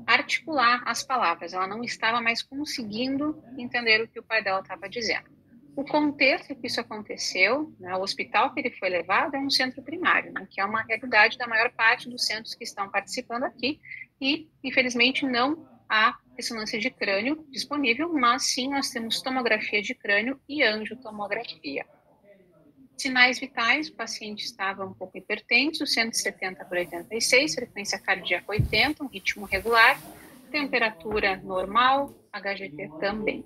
articular as palavras. Ela não estava mais conseguindo entender o que o pai dela estava dizendo. O contexto que isso aconteceu, né, o hospital que ele foi levado é um centro primário, né, que é uma realidade da maior parte dos centros que estão participando aqui, e, infelizmente, não há ressonância de crânio disponível, mas sim nós temos tomografia de crânio e angiotomografia. Sinais vitais, o paciente estava um pouco hipertenso, 170/86, frequência cardíaca 80, um ritmo regular, temperatura normal, HGT também.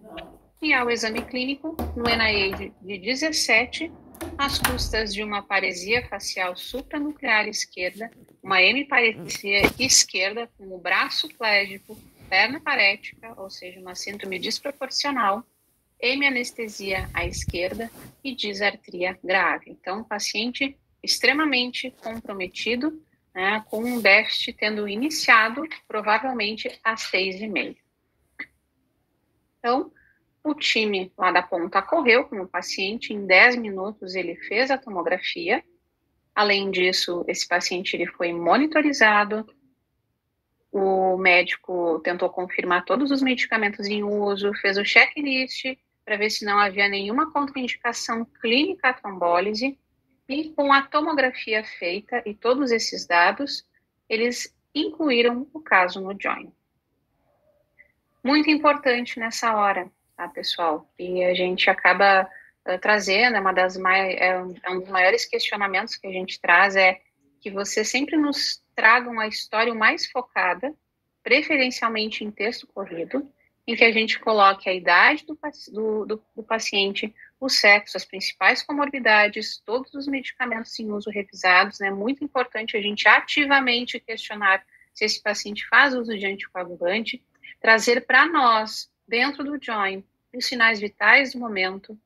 E ao exame clínico, no NIH de 17, às custas de uma paresia facial supranuclear esquerda, uma hemiparesia esquerda com o braço plégico, perna parética, ou seja, uma síndrome desproporcional, hemianestesia à esquerda e disartria grave. Então, paciente extremamente comprometido, né, com um déficit tendo iniciado provavelmente às 6h30. Então, o time lá da ponta correu com o paciente, em 10 minutos ele fez a tomografia. Além disso, esse paciente ele foi monitorizado, o médico tentou confirmar todos os medicamentos em uso, fez o checklist para ver se não havia nenhuma contraindicação clínica à trombólise, e com a tomografia feita e todos esses dados, eles incluíram o caso no Join. Muito importante nessa hora, tá, pessoal? E a gente acaba trazendo, um dos maiores questionamentos que a gente traz é que vocês sempre nos tragam a história mais focada, preferencialmente em texto corrido, em que a gente coloque a idade do paciente, o sexo, as principais comorbidades, todos os medicamentos em uso revisados, né? Muito importante a gente ativamente questionar se esse paciente faz uso de anticoagulante, trazer para nós, dentro do Join, os sinais vitais do momento,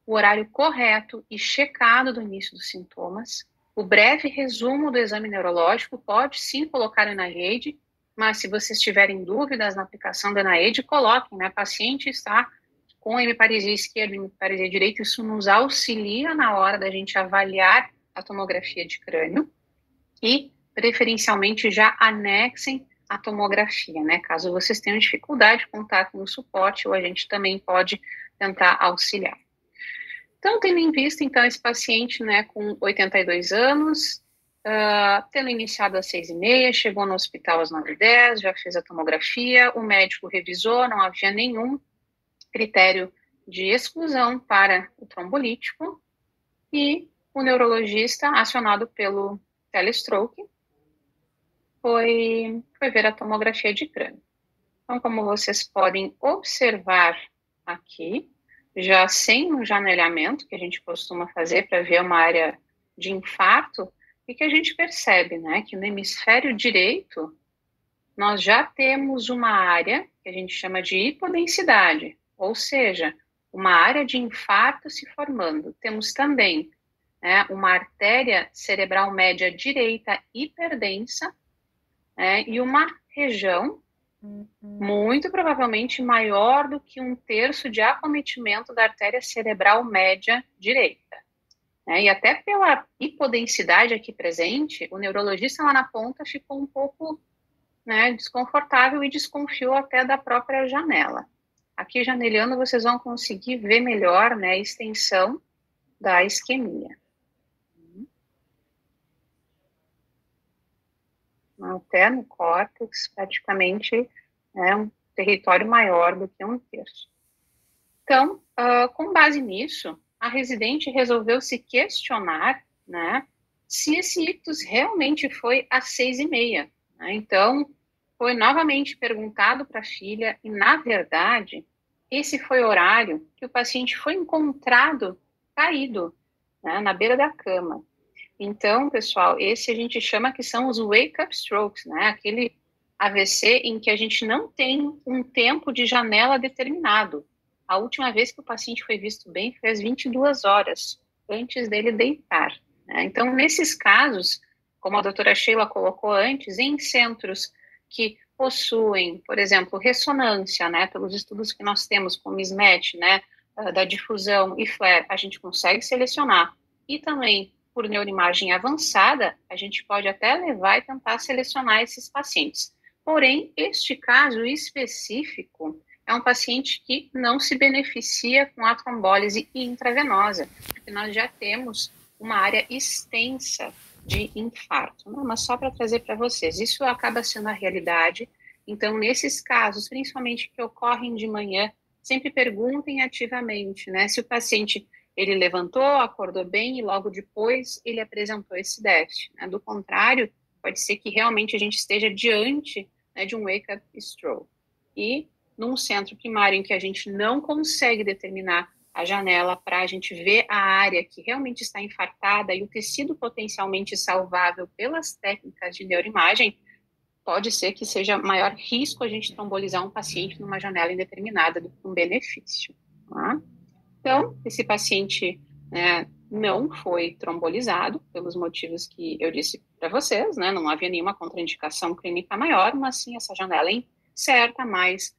o horário correto e checado do início dos sintomas, o breve resumo do exame neurológico, pode sim colocar na rede, mas se vocês tiverem dúvidas na aplicação da NIH, coloquem, né? Paciente está com hemiparesia esquerda e hemiparesia direita, isso nos auxilia na hora da gente avaliar a tomografia de crânio e, preferencialmente, já anexem a tomografia, né? Caso vocês tenham dificuldade, contatem no suporte ou a gente também pode tentar auxiliar. Então, tendo em vista, então, esse paciente, né, com 82 anos, tendo iniciado às 6h30, chegou no hospital às 9h10, já fez a tomografia, o médico revisou, não havia nenhum critério de exclusão para o trombolítico, e o neurologista, acionado pelo telestroke, foi ver a tomografia de crânio. Então, como vocês podem observar aqui, já sem um janelhamento, que a gente costuma fazer para ver uma área de infarto, e que a gente percebe, né, que no hemisfério direito, nós já temos uma área que a gente chama de hipodensidade, ou seja, uma área de infarto se formando. Temos também, né, uma artéria cerebral média direita hiperdensa, né, e uma região muito provavelmente maior do que 1/3 de acometimento da artéria cerebral média direita. E até pela hipodensidade aqui presente, o neurologista lá na ponta ficou um pouco, né, desconfortável e desconfiou até da própria janela. Aqui, janelhando, vocês vão conseguir ver melhor, né, a extensão da isquemia. Até no córtex, praticamente, é um território maior do que 1/3. Então, com base nisso, a residente resolveu se questionar, né, se esse ictus realmente foi às 6h30. Né? Então, foi novamente perguntado para a filha, e, na verdade, esse foi o horário que o paciente foi encontrado caído, né, na beira da cama. Então, pessoal, esse a gente chama que são os wake-up strokes, né? Aquele AVC em que a gente não tem um tempo de janela determinado. A última vez que o paciente foi visto bem foi às 22 horas, antes dele deitar. né? Então, nesses casos, como a doutora Sheila colocou antes, em centros que possuem, por exemplo, ressonância, né, pelos estudos que nós temos com mismatch, né, da difusão e flare, a gente consegue selecionar. E também, por neuroimagem avançada, a gente pode até levar e tentar selecionar esses pacientes. Porém, este caso específico é um paciente que não se beneficia com a trombólise intravenosa, porque nós já temos uma área extensa de infarto. Não, mas só para trazer para vocês, isso acaba sendo a realidade. Então, nesses casos, principalmente que ocorrem de manhã, sempre perguntem ativamente, né, se o paciente ele levantou, acordou bem e logo depois ele apresentou esse déficit, né? Do contrário, pode ser que realmente a gente esteja diante, né, de um wake-up stroke. E num centro primário em que a gente não consegue determinar a janela para a gente ver a área que realmente está infartada e o tecido potencialmente salvável pelas técnicas de neuroimagem, pode ser que seja maior risco a gente trombolizar um paciente numa janela indeterminada do que um benefício. Tá? Então, esse paciente, né, não foi trombolizado pelos motivos que eu disse para vocês, né, não havia nenhuma contraindicação clínica maior, mas sim essa janela incerta, mais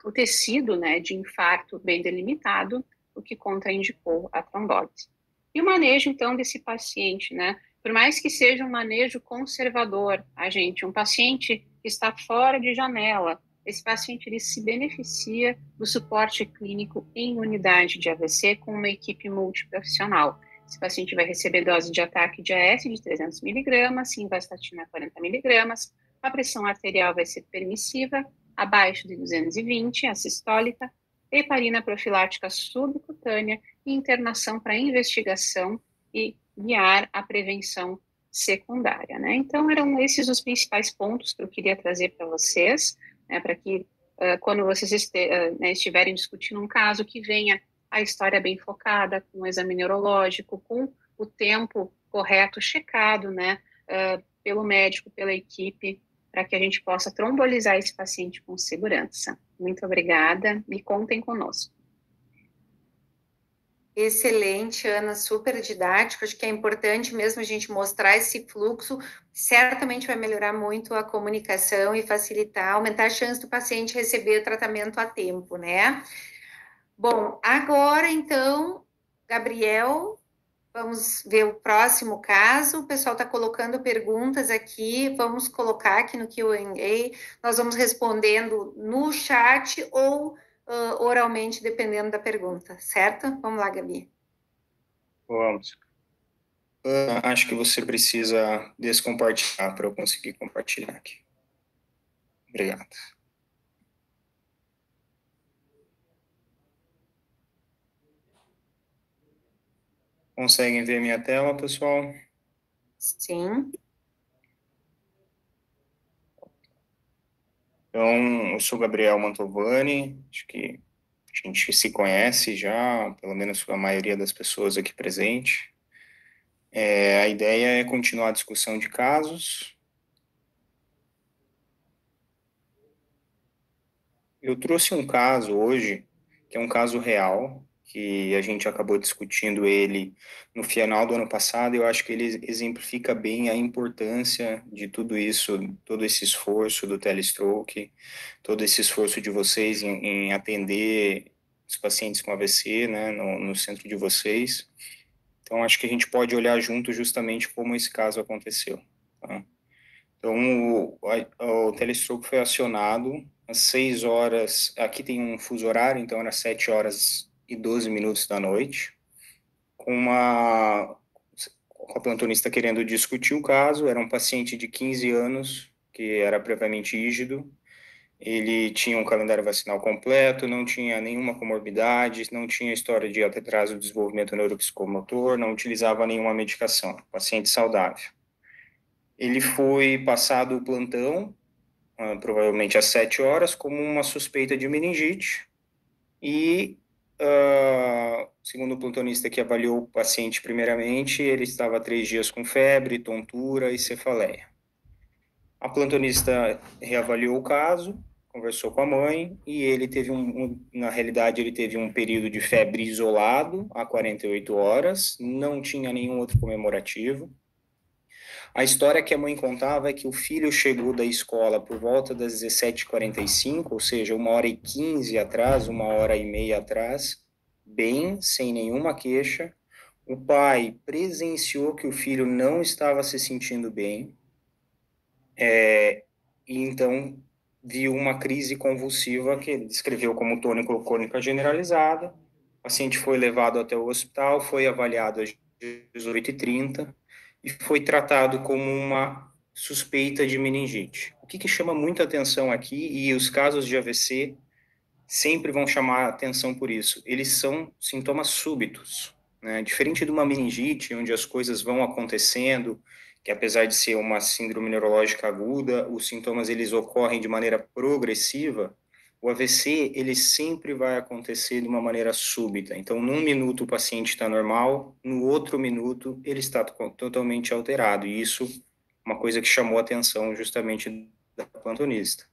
o tecido, né, de infarto bem delimitado, o que contraindicou a trombólise. E o manejo, então, desse paciente, né, por mais que seja um manejo conservador, a gente, um paciente que está fora de janela, esse paciente ele se beneficia do suporte clínico em unidade de AVC com uma equipe multiprofissional. Esse paciente vai receber dose de ataque de AS de 300 mg, simvastatina 40 mg, a pressão arterial vai ser permissiva, abaixo de 220, a sistólica, heparina profilática subcutânea e internação para investigação e guiar a prevenção secundária, né? Então, eram esses os principais pontos que eu queria trazer para vocês, né, para que quando vocês estiverem discutindo um caso, que venha a história bem focada, com o exame neurológico, com o tempo correto checado, né, pelo médico, pela equipe, para que a gente possa trombolizar esse paciente com segurança. Muito obrigada e contem conosco. Excelente, Ana, super didático. Acho que é importante mesmo a gente mostrar esse fluxo. Certamente vai melhorar muito a comunicação e facilitar, aumentar a chance do paciente receber o tratamento a tempo, né? Bom, agora então, Gabriel, vamos ver o próximo caso. O pessoal está colocando perguntas aqui. Vamos colocar aqui no Q&A. Nós vamos respondendo no chat ou oralmente, dependendo da pergunta, certo? Vamos lá, Gabi. Vamos. Acho que você precisa descompartilhar para eu conseguir compartilhar aqui. Obrigado. Conseguem ver minha tela, pessoal? Sim. Então, eu sou Gabriel Mantovani, acho que a gente se conhece já, pelo menos a maioria das pessoas aqui presentes. A ideia é continuar a discussão de casos. Eu trouxe um caso hoje, que é um caso real, que a gente acabou discutindo ele no final do ano passado. Eu acho que ele exemplifica bem a importância de tudo isso, todo esse esforço do telestroke, todo esse esforço de vocês em atender os pacientes com AVC, né, no centro de vocês. Então, acho que a gente pode olhar junto justamente como esse caso aconteceu. Tá? Então, o telestroke foi acionado às 6 horas, aqui tem um fuso horário, então era 7 horas e 12 minutos da noite, com a plantonista querendo discutir o caso. Era um paciente de 15 anos, que era previamente rígido, ele tinha um calendário vacinal completo, não tinha nenhuma comorbidade, não tinha história de atraso do desenvolvimento neuropsicomotor, não utilizava nenhuma medicação, paciente saudável. Ele foi passado o plantão, provavelmente às 7 horas, como uma suspeita de meningite, e, segundo o plantonista que avaliou o paciente primeiramente, ele estava há 3 dias com febre, tontura e cefaleia. A plantonista reavaliou o caso, conversou com a mãe e ele teve na realidade, ele teve um período de febre isolado a 48 horas, não tinha nenhum outro comemorativo. A história que a mãe contava é que o filho chegou da escola por volta das 17h45, ou seja, 1h15 atrás, 1h30 atrás, bem, sem nenhuma queixa. O pai presenciou que o filho não estava se sentindo bem, e então viu uma crise convulsiva que ele descreveu como tônico-clônica generalizada. O paciente foi levado até o hospital, foi avaliado às 18h30 e foi tratado como uma suspeita de meningite. O que chama muita atenção aqui, e os casos de AVC sempre vão chamar atenção por isso, eles são sintomas súbitos, né? Diferente de uma meningite, onde as coisas vão acontecendo, que apesar de ser uma síndrome neurológica aguda, os sintomas eles ocorrem de maneira progressiva. O AVC, ele sempre vai acontecer de uma maneira súbita. Então, num minuto o paciente está normal, no outro minuto ele está totalmente alterado. E isso é uma coisa que chamou a atenção justamente da plantonista.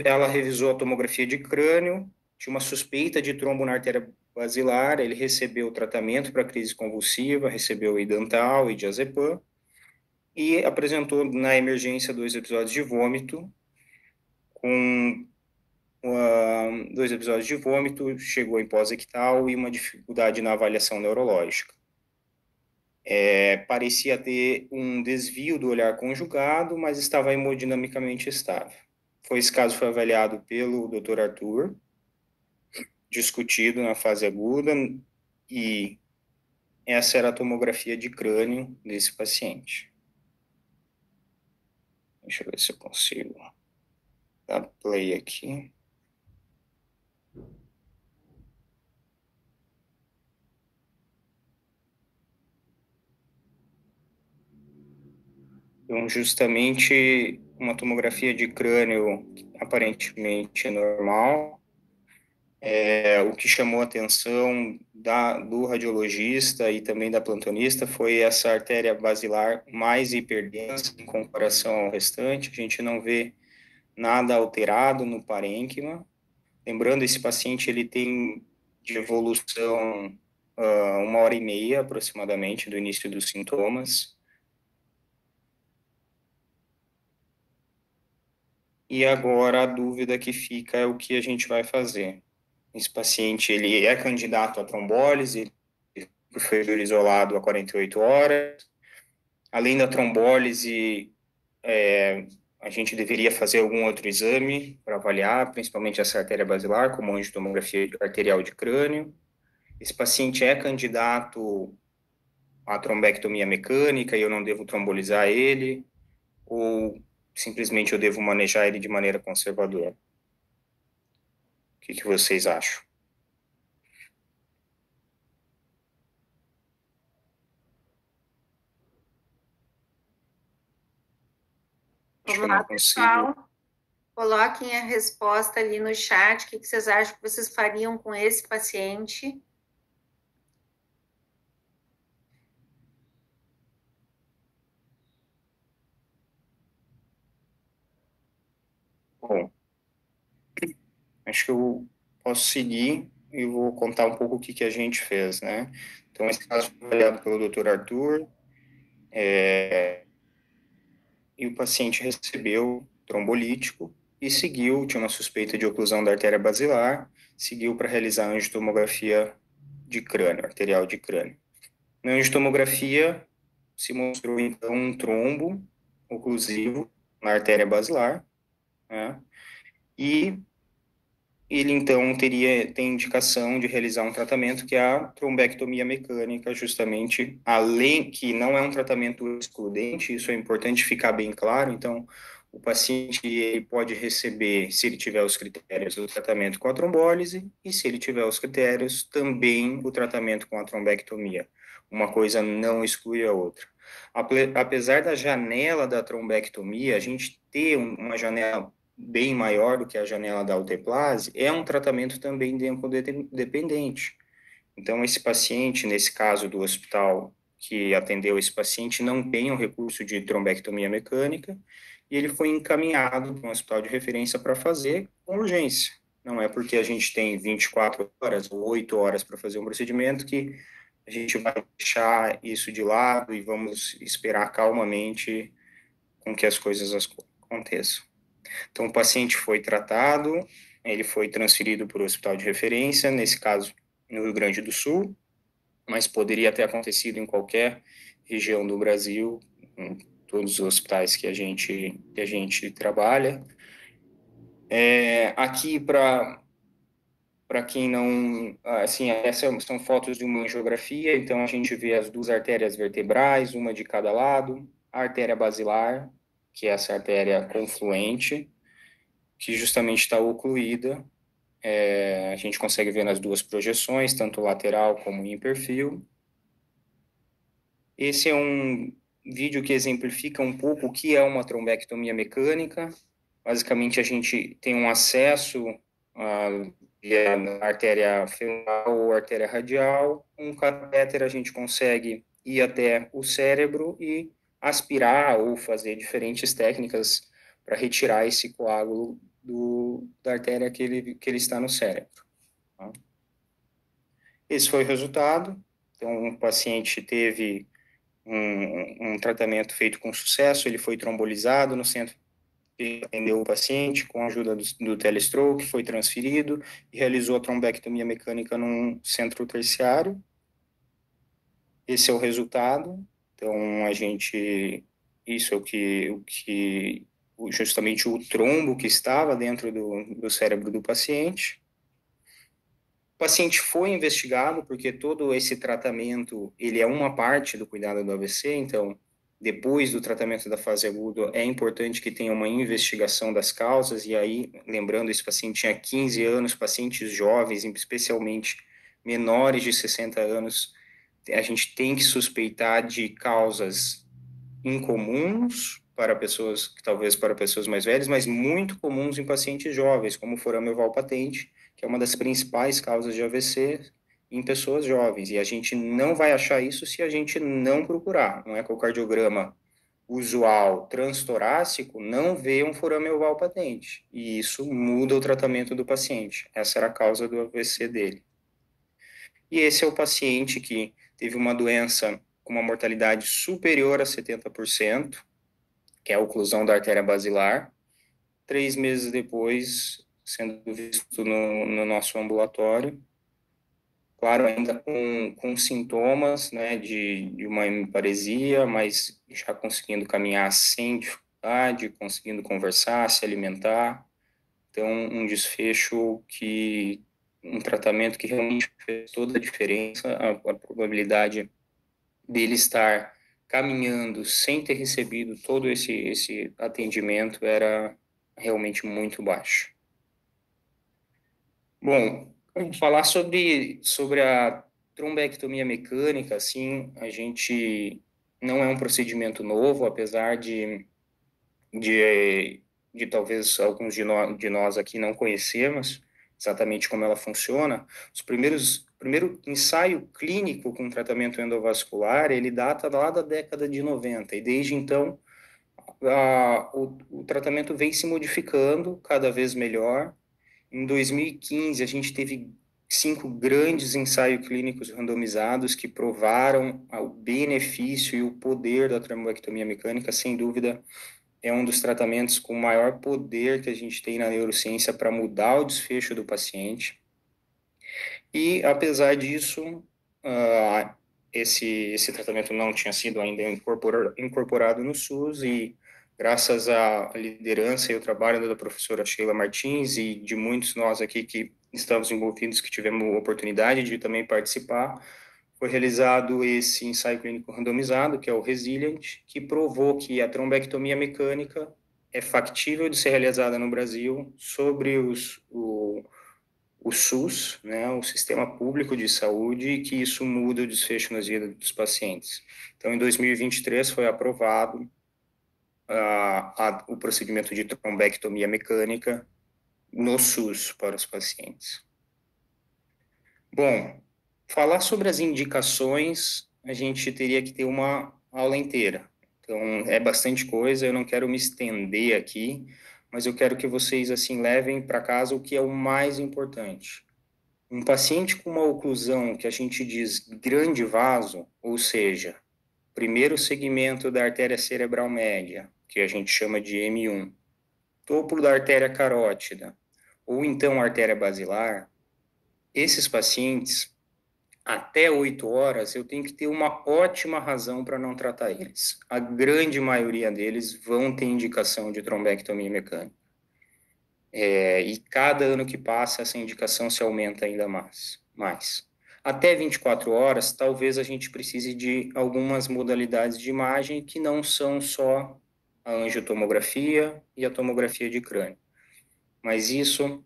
Ela revisou a tomografia de crânio, tinha uma suspeita de trombo na artéria basilar, ele recebeu tratamento para crise convulsiva, recebeu idantal e diazepam, e apresentou na emergência 2 episódios de vômito, com 2 episódios de vômito, chegou em pós-ictal e uma dificuldade na avaliação neurológica. Parecia ter um desvio do olhar conjugado, mas estava hemodinamicamente estável. Esse caso foi avaliado pelo Dr. Arthur, discutido na fase aguda, e essa era a tomografia de crânio desse paciente. Deixa eu ver se eu consigo dar play aqui. Então, justamente uma tomografia de crânio aparentemente normal. O que chamou a atenção do radiologista e também da plantonista foi essa artéria basilar mais hiperdensa em comparação ao restante. A gente não vê nada alterado no parênquima. Lembrando, esse paciente ele tem de evolução 1h30 aproximadamente do início dos sintomas. E agora a dúvida que fica é o que a gente vai fazer. Esse paciente ele é candidato a trombólise, ele foi isolado a 48 horas. Além da trombólise, a gente deveria fazer algum outro exame para avaliar, principalmente essa artéria basilar, como angiotomografia arterial de crânio. Esse paciente é candidato a trombectomia mecânica e eu não devo trombolizar ele, ou simplesmente eu devo manejar ele de maneira conservadora? O que vocês acham? Vamos lá, pessoal. Coloquem a resposta ali no chat. O que vocês acham que vocês fariam com esse paciente? Bom, acho que eu posso seguir e vou contar um pouco o que a gente fez, né? Então, esse caso foi avaliado pelo Dr. Arthur, e o paciente recebeu trombolítico e seguiu, tinha uma suspeita de oclusão da artéria basilar, seguiu para realizar a angiotomografia de crânio, arterial de crânio. Na angiotomografia, se mostrou, então, um trombo oclusivo na artéria basilar, né? E ele, então, tem indicação de realizar um tratamento que é a trombectomia mecânica, justamente, além que não é um tratamento excludente, isso é importante ficar bem claro. Então, o paciente ele pode receber, se ele tiver os critérios, o tratamento com a trombólise, e se ele tiver os critérios, também o tratamento com a trombectomia. Uma coisa não exclui a outra. Apesar da janela da trombectomia, a gente ter uma janela bem maior do que a janela da alteplase, é um tratamento também dependente. Então, esse paciente, nesse caso do hospital que atendeu esse paciente, não tem um recurso de trombectomia mecânica, e ele foi encaminhado para um hospital de referência para fazer com urgência. Não é porque a gente tem 24 horas ou 8 horas para fazer um procedimento que a gente vai deixar isso de lado e vamos esperar calmamente com que as coisas aconteçam. Então, o paciente foi tratado, ele foi transferido para o hospital de referência, nesse caso, no Rio Grande do Sul, mas poderia ter acontecido em qualquer região do Brasil, em todos os hospitais que a gente trabalha. Aqui, para quem não, assim, essas são fotos de uma angiografia, então a gente vê as duas artérias vertebrais, uma de cada lado, a artéria basilar, que é essa artéria confluente, que justamente está ocluída. A gente consegue ver nas duas projeções, tanto lateral como em perfil. Esse é um vídeo que exemplifica um pouco o que é uma trombectomia mecânica. Basicamente, a gente tem um acesso via artéria femoral ou artéria radial. Um catéter a gente consegue ir até o cérebro e aspirar ou fazer diferentes técnicas para retirar esse coágulo da artéria que ele está no cérebro. Tá? Esse foi o resultado. Então, o paciente teve um tratamento feito com sucesso, ele foi trombolizado no centro que atendeu o paciente com a ajuda do telestroke, foi transferido e realizou a trombectomia mecânica num centro terciário. Esse é o resultado. Então, isso é justamente o trombo que estava dentro do cérebro do paciente. O paciente foi investigado porque todo esse tratamento, ele é uma parte do cuidado do AVC, então, depois do tratamento da fase aguda, é importante que tenha uma investigação das causas, e aí, lembrando, esse paciente tinha 15 anos, pacientes jovens, especialmente menores de 60 anos, a gente tem que suspeitar de causas incomuns para pessoas, talvez para pessoas mais velhas, mas muito comuns em pacientes jovens, como o forame oval patente, que é uma das principais causas de AVC em pessoas jovens. E a gente não vai achar isso se a gente não procurar. Não é que o cardiograma usual transtorácico não vê um forame oval patente. E isso muda o tratamento do paciente. Essa era a causa do AVC dele. E esse é o paciente que teve uma doença com uma mortalidade superior a 70%, que é a oclusão da artéria basilar, 3 meses depois, sendo visto no nosso ambulatório, claro, ainda com sintomas, né, de uma hemiparesia, mas já conseguindo caminhar sem dificuldade, conseguindo conversar, se alimentar. Então, um tratamento que realmente fez toda a diferença, a probabilidade dele estar caminhando sem ter recebido todo esse atendimento era realmente muito baixo. Bom, vamos falar sobre a trombectomia mecânica, assim, a gente não é um procedimento novo, apesar de talvez alguns de nós aqui não conhecermos exatamente como ela funciona. Primeiro ensaio clínico com tratamento endovascular, ele data lá da década de 90, e desde então o tratamento vem se modificando cada vez melhor. Em 2015, a gente teve 5 grandes ensaios clínicos randomizados que provaram o benefício e o poder da trombectomia mecânica. Sem dúvida, é um dos tratamentos com maior poder que a gente tem na neurociência para mudar o desfecho do paciente. E, apesar disso, esse tratamento não tinha sido ainda incorporado no SUS, e graças à liderança e ao trabalho da professora Sheila Martins e de muitos nós aqui que estamos envolvidos, que tivemos a oportunidade de também participar, foi realizado esse ensaio clínico randomizado, que é o Resilient, que provou que a trombectomia mecânica é factível de ser realizada no Brasil sobre o SUS, né, o Sistema Público de Saúde, e que isso muda o desfecho nas vidas dos pacientes. Então, em 2023, foi aprovado o procedimento de trombectomia mecânica no SUS para os pacientes. Bom, falar sobre as indicações, a gente teria que ter uma aula inteira. Então, é bastante coisa, eu não quero me estender aqui, mas eu quero que vocês, assim, levem para casa o que é o mais importante. Um paciente com uma oclusão que a gente diz grande vaso, ou seja, primeiro segmento da artéria cerebral média, que a gente chama de M1, topo da artéria carótida, ou então artéria basilar, esses pacientes, até 8 horas, eu tenho que ter uma ótima razão para não tratar eles. A grande maioria deles vão ter indicação de trombectomia mecânica. E cada ano que passa, essa indicação se aumenta ainda mais. Até 24 horas, talvez a gente precise de algumas modalidades de imagem que não são só a angiotomografia e a tomografia de crânio. Mas isso,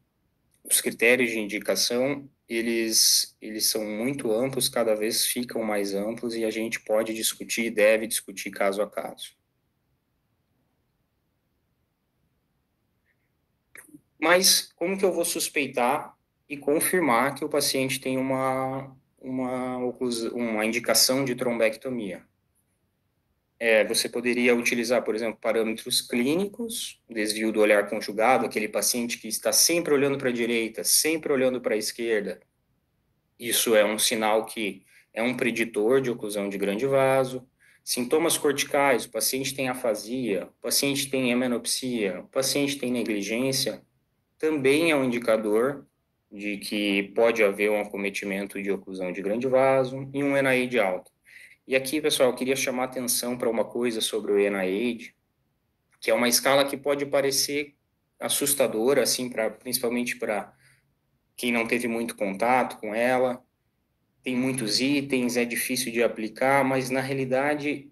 os critérios de indicação, eles são muito amplos, cada vez ficam mais amplos e a gente pode discutir e deve discutir caso a caso. Mas como que eu vou suspeitar e confirmar que o paciente tem uma indicação de trombectomia? Você poderia utilizar, por exemplo, parâmetros clínicos, desvio do olhar conjugado, aquele paciente que está sempre olhando para a direita, sempre olhando para a esquerda. Isso é um sinal que é um preditor de oclusão de grande vaso. Sintomas corticais, o paciente tem afasia, o paciente tem hemenopsia, o paciente tem negligência, também é um indicador de que pode haver um acometimento de oclusão de grande vaso e um NIH alto. E aqui, pessoal, eu queria chamar atenção para uma coisa sobre o NIH, que é uma escala que pode parecer assustadora, assim, principalmente para quem não teve muito contato com ela. Tem muitos itens, é difícil de aplicar, mas na realidade,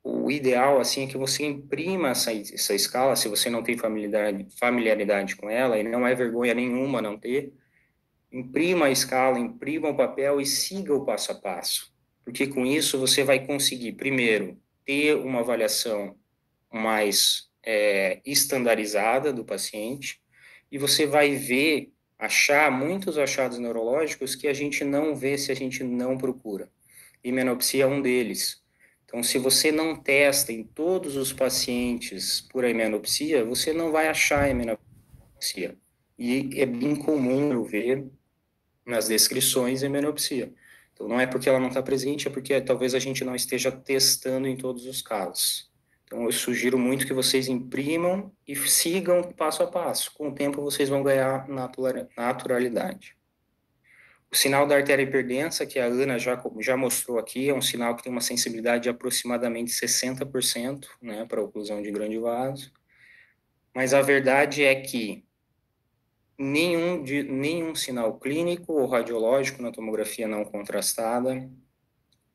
o ideal assim é que você imprima essa escala, se você não tem familiaridade com ela, e não é vergonha nenhuma não ter, imprima a escala, imprima o papel e siga o passo a passo, porque com isso você vai conseguir, primeiro, ter uma avaliação mais estandarizada do paciente, e você vai achar muitos achados neurológicos que a gente não vê se a gente não procura. Himenopsia é um deles. Então, se você não testa em todos os pacientes por himenopsia, você não vai achar himenopsia. E é bem comum eu ver nas descrições himenopsia. Então, não é porque ela não está presente, é porque talvez a gente não esteja testando em todos os casos. Então, eu sugiro muito que vocês imprimam e sigam passo a passo. Com o tempo, vocês vão ganhar naturalidade. O sinal da artéria hiperdensa, que a Ana já mostrou aqui, é um sinal que tem uma sensibilidade de aproximadamente 60%, né, para oclusão de grande vaso. Mas a verdade é que nenhum sinal clínico ou radiológico na tomografia não contrastada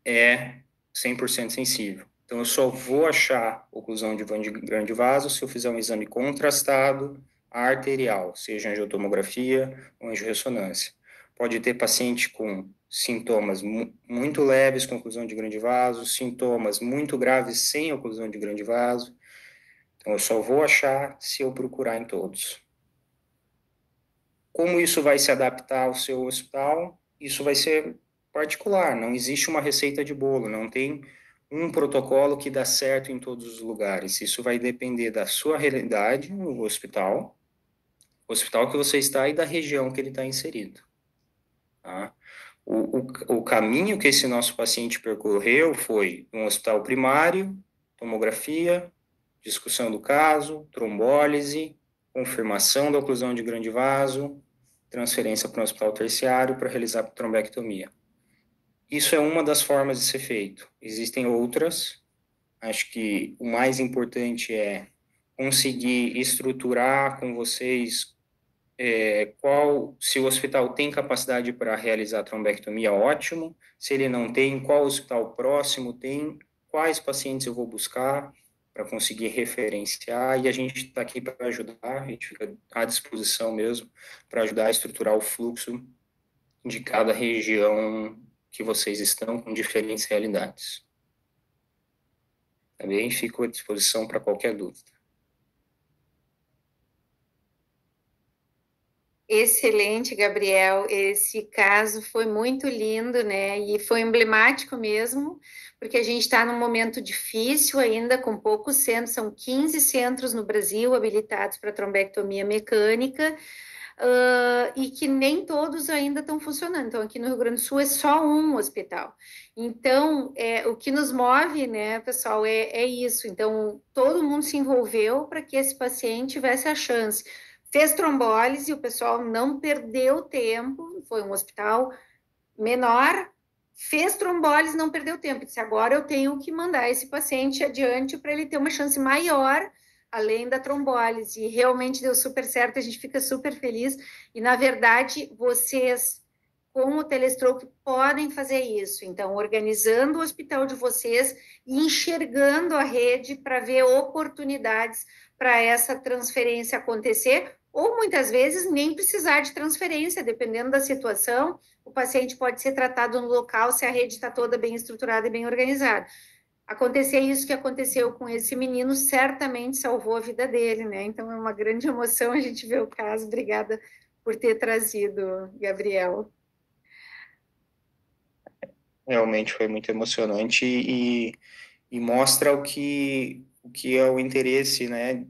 é 100% sensível. Então, eu só vou achar oclusão de grande vaso se eu fizer um exame contrastado arterial, seja angiotomografia ou angiorressonância. Pode ter paciente com sintomas muito leves com oclusão de grande vaso, sintomas muito graves sem oclusão de grande vaso. Então, eu só vou achar se eu procurar em todos. Como isso vai se adaptar ao seu hospital? Isso vai ser particular, não existe uma receita de bolo, não tem um protocolo que dá certo em todos os lugares. Isso vai depender da sua realidade no hospital que você está e da região que ele está inserido. Tá? O caminho que esse nosso paciente percorreu foi um hospital primário, tomografia, discussão do caso, trombólise, confirmação da oclusão de grande vaso, transferência para um hospital terciário para realizar a trombectomia. Isso é uma das formas de ser feito. Existem outras. Acho que o mais importante é conseguir estruturar com vocês se o hospital tem capacidade para realizar a trombectomia, ótimo. Se ele não tem, qual hospital próximo tem, quais pacientes eu vou buscar para conseguir referenciar, e a gente está aqui para ajudar, a gente fica à disposição mesmo para ajudar a estruturar o fluxo de cada região que vocês estão com diferentes realidades. Também fico à disposição para qualquer dúvida. Excelente, Gabriel. Esse caso foi muito lindo, né? E foi emblemático mesmo, porque a gente está num momento difícil ainda, com poucos centros, são 15 centros no Brasil habilitados para trombectomia mecânica, e que nem todos ainda estão funcionando. Então, aqui no Rio Grande do Sul é só um hospital. Então, o que nos move, né, pessoal, é isso. Então, todo mundo se envolveu para que esse paciente tivesse a chance. Fez trombólise, o pessoal não perdeu tempo, foi um hospital menor, fez trombólise, não perdeu tempo. Disse, agora eu tenho que mandar esse paciente adiante para ele ter uma chance maior, além da trombólise. E realmente deu super certo, a gente fica super feliz. E, na verdade, vocês, com o Telestroke, podem fazer isso. Então, organizando o hospital de vocês e enxergando a rede para ver oportunidades para essa transferência acontecer, ou muitas vezes nem precisar de transferência, dependendo da situação, o paciente pode ser tratado no local se a rede está toda bem estruturada e bem organizada. Acontecer isso que aconteceu com esse menino certamente salvou a vida dele, né? Então é uma grande emoção a gente ver o caso. Obrigada por ter trazido, Gabriel. Realmente foi muito emocionante e mostra o que é o interesse, né,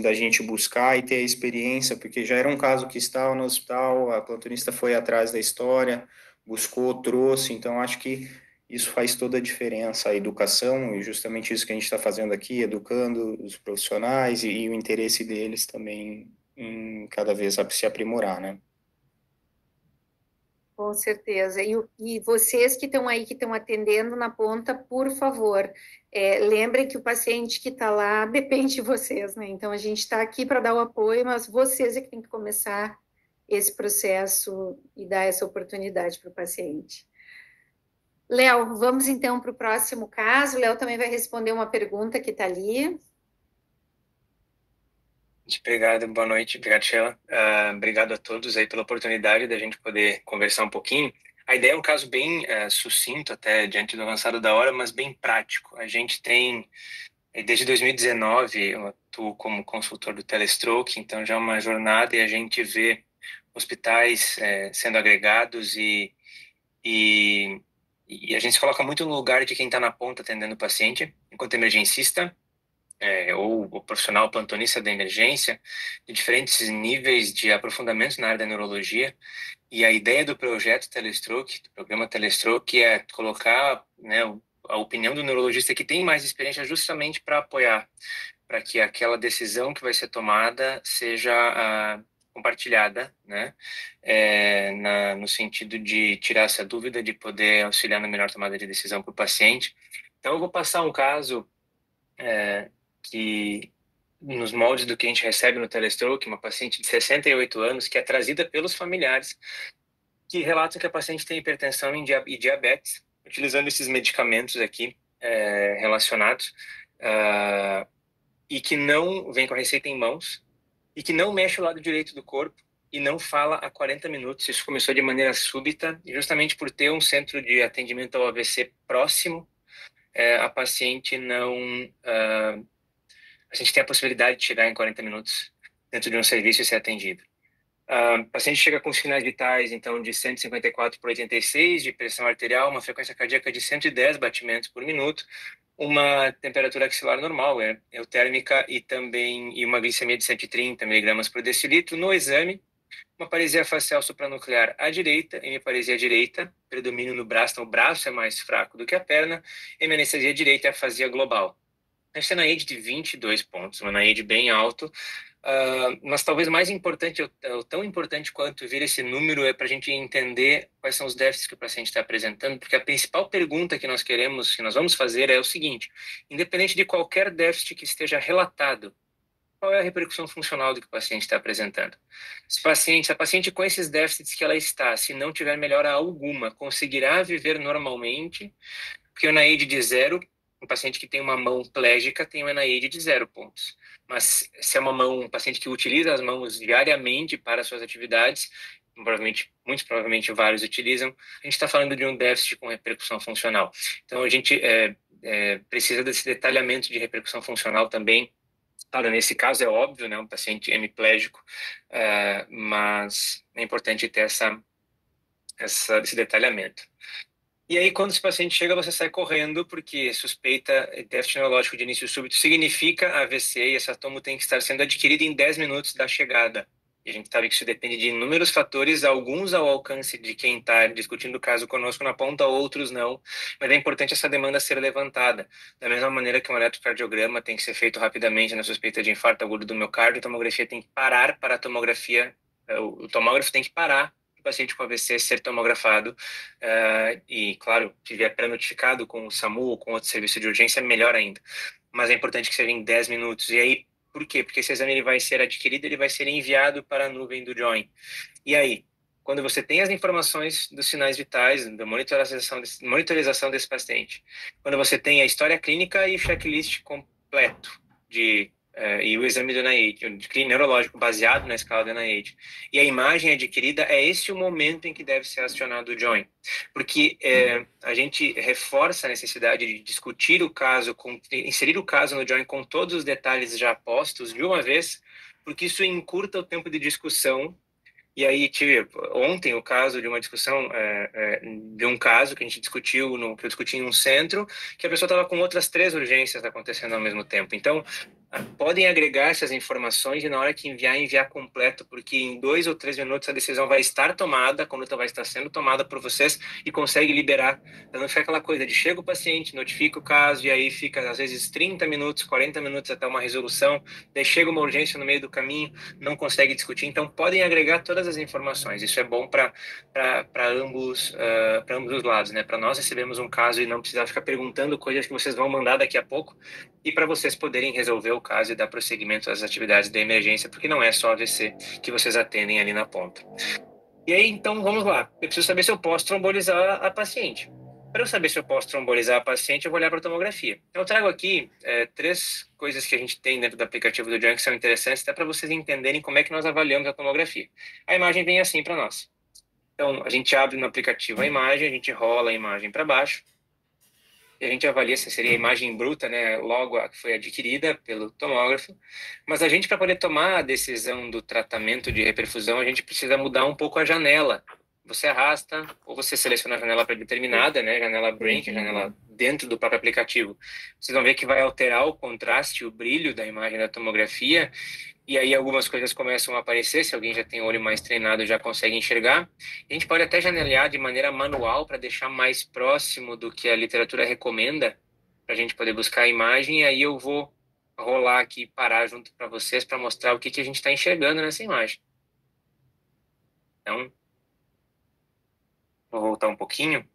da gente buscar e ter a experiência, porque já era um caso que estava no hospital, a plantonista foi atrás da história, buscou, trouxe, então acho que isso faz toda a diferença, a educação, e justamente isso que a gente está fazendo aqui, educando os profissionais e o interesse deles também em cada vez se aprimorar, né? Com certeza. E vocês que estão aí, que estão atendendo na ponta, por favor, lembrem que o paciente que está lá depende de vocês, né? Então a gente está aqui para dar o apoio, mas vocês é que tem que começar esse processo e dar essa oportunidade para o paciente. Léo, vamos então para o próximo caso. Léo também vai responder uma pergunta que está ali. Obrigado, boa noite, obrigado, Sheila. Obrigado a todos aí pela oportunidade da gente poder conversar um pouquinho. A ideia é um caso bem sucinto, até diante do avançado da hora, mas bem prático. A gente tem, desde 2019, eu atuo como consultor do Telestroke, então já é uma jornada e a gente vê hospitais sendo agregados e, e a gente se coloca muito no lugar de quem está na ponta atendendo o paciente, enquanto emergencista, ou o profissional plantonista da emergência, de diferentes níveis de aprofundamento na área da neurologia. E a ideia do projeto Telestroke, do programa Telestroke, é colocar, né, a opinião do neurologista que tem mais experiência justamente para apoiar, para que aquela decisão que vai ser tomada seja compartilhada, né, no sentido de tirar essa dúvida, de poder auxiliar na melhor tomada de decisão para o paciente. Então, eu vou passar um caso que nos moldes do que a gente recebe no Telestroke, uma paciente de 68 anos que é trazida pelos familiares que relatam que a paciente tem hipertensão e diabetes, utilizando esses medicamentos aqui relacionados, e que não vem com a receita em mãos, e que não mexe o lado direito do corpo, e não fala há 40 minutos. Isso começou de maneira súbita, justamente por ter um centro de atendimento ao AVC próximo, a paciente não... a gente tem a possibilidade de chegar em 40 minutos dentro de um serviço e ser atendido. O paciente chega com sinais vitais, então, de 154 por 86, de pressão arterial, uma frequência cardíaca de 110 batimentos por minuto, uma temperatura axilar normal, eutérmica, e uma glicemia de 130 miligramas por decilitro. No exame, uma paresia facial supranuclear à direita, hemiparesia direita, predomínio no braço, então o braço é mais fraco do que a perna, hemanestesia direita e afasia global. A gente tem na NAIDS de 22 pontos, uma NAIDS bem alto, mas talvez mais importante, ou tão importante quanto vir esse número, é para a gente entender quais são os déficits que o paciente está apresentando, porque a principal pergunta que nós vamos fazer é o seguinte: independente de qualquer déficit que esteja relatado, qual é a repercussão funcional do que o paciente está apresentando? Se a paciente com esses déficits que ela está, se não tiver melhora alguma, conseguirá viver normalmente? Porque o NAID de 0, um paciente que tem uma mão plégica tem um NAID de 0 pontos. Mas se é um paciente que utiliza as mãos diariamente para suas atividades, muito provavelmente vários utilizam, a gente está falando de um déficit com repercussão funcional. Então, a gente precisa desse detalhamento de repercussão funcional também Claro, nesse caso é óbvio, né, um paciente hemiplégico, mas é importante ter esse detalhamento. E aí, quando esse paciente chega, você sai correndo, porque suspeita déficit neurológico de início súbito significa AVC, e essa tomo tem que estar sendo adquirida em 10 minutos da chegada. E a gente sabe que isso depende de inúmeros fatores, alguns ao alcance de quem está discutindo o caso conosco na ponta, outros não. Mas é importante essa demanda ser levantada. Da mesma maneira que um eletrocardiograma tem que ser feito rapidamente na suspeita de infarto agudo do miocárdio, a tomografia tem que parar para a tomografia, o tomógrafo tem que parar o paciente com AVC ser tomografado, e, claro, tiver pré-notificado com o SAMU ou com outro serviço de urgência, melhor ainda. Mas é importante que seja em 10 minutos. E aí, por quê? Porque esse exame ele vai ser adquirido, ele vai ser enviado para a nuvem do Join. E aí, quando você tem as informações dos sinais vitais, da monitorização desse paciente, quando você tem a história clínica e o checklist completo e o exame do NIH, o neurológico baseado na escala do NIH, e a imagem adquirida, é esse o momento em que deve ser acionado o Join. Porque a gente reforça a necessidade de discutir o caso, inserir o caso no Join com todos os detalhes já postos de uma vez, porque isso encurta o tempo de discussão. E aí tive ontem o caso de uma discussão de um caso que a gente discutiu, que eu discuti em um centro, que a pessoa estava com outras 3 urgências acontecendo ao mesmo tempo. Então, podem agregar essas informações e na hora que enviar completo, porque em 2 ou 3 minutos a decisão vai estar tomada, a conduta vai estar sendo tomada por vocês e consegue liberar. Então, não fica aquela coisa de chega o paciente, notifica o caso e aí fica às vezes 30 minutos, 40 minutos até uma resolução, daí chega uma urgência no meio do caminho, não consegue discutir. Então, podem agregar todas as informações. Isso é bom para ambos os lados, né? Para nós recebemos um caso e não precisar ficar perguntando coisas que vocês vão mandar daqui a pouco, e para vocês poderem resolver o caso e dar prosseguimento às atividades da emergência, porque não é só AVC que vocês atendem ali na ponta. E aí, então, vamos lá. Eu preciso saber se eu posso trombolizar a paciente. Para eu saber se eu posso trombolizar a paciente, eu vou olhar para a tomografia. Eu trago aqui 3 coisas que a gente tem dentro do aplicativo do Join que são interessantes, até para vocês entenderem como é que nós avaliamos a tomografia. A imagem vem assim para nós. Então, a gente abre no aplicativo a imagem, a gente rola a imagem para baixo, e a gente avalia se seria a imagem bruta, né, logo a que foi adquirida pelo tomógrafo. Mas a gente, para poder tomar a decisão do tratamento de reperfusão, a gente precisa mudar um pouco a janela. Você arrasta, ou você seleciona a janela predeterminada, né, janela Brink, a janela dentro do próprio aplicativo. Vocês vão ver que vai alterar o contraste, o brilho da imagem da tomografia, e aí algumas coisas começam a aparecer. Se alguém já tem o olho mais treinado, já consegue enxergar. A gente pode até janelear de maneira manual para deixar mais próximo do que a literatura recomenda, para a gente poder buscar a imagem, e aí eu vou rolar aqui, parar junto para vocês, para mostrar o que a gente está enxergando nessa imagem. Então, vou voltar um pouquinho,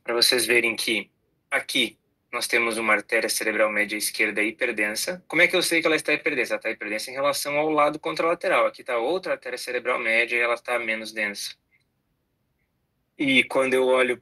para vocês verem que aqui nós temos uma artéria cerebral média esquerda hiperdensa. Como é que eu sei que ela está hiperdensa? Ela está hiperdensa em relação ao lado contralateral. Aqui está outra artéria cerebral média e ela está menos densa. E quando eu olho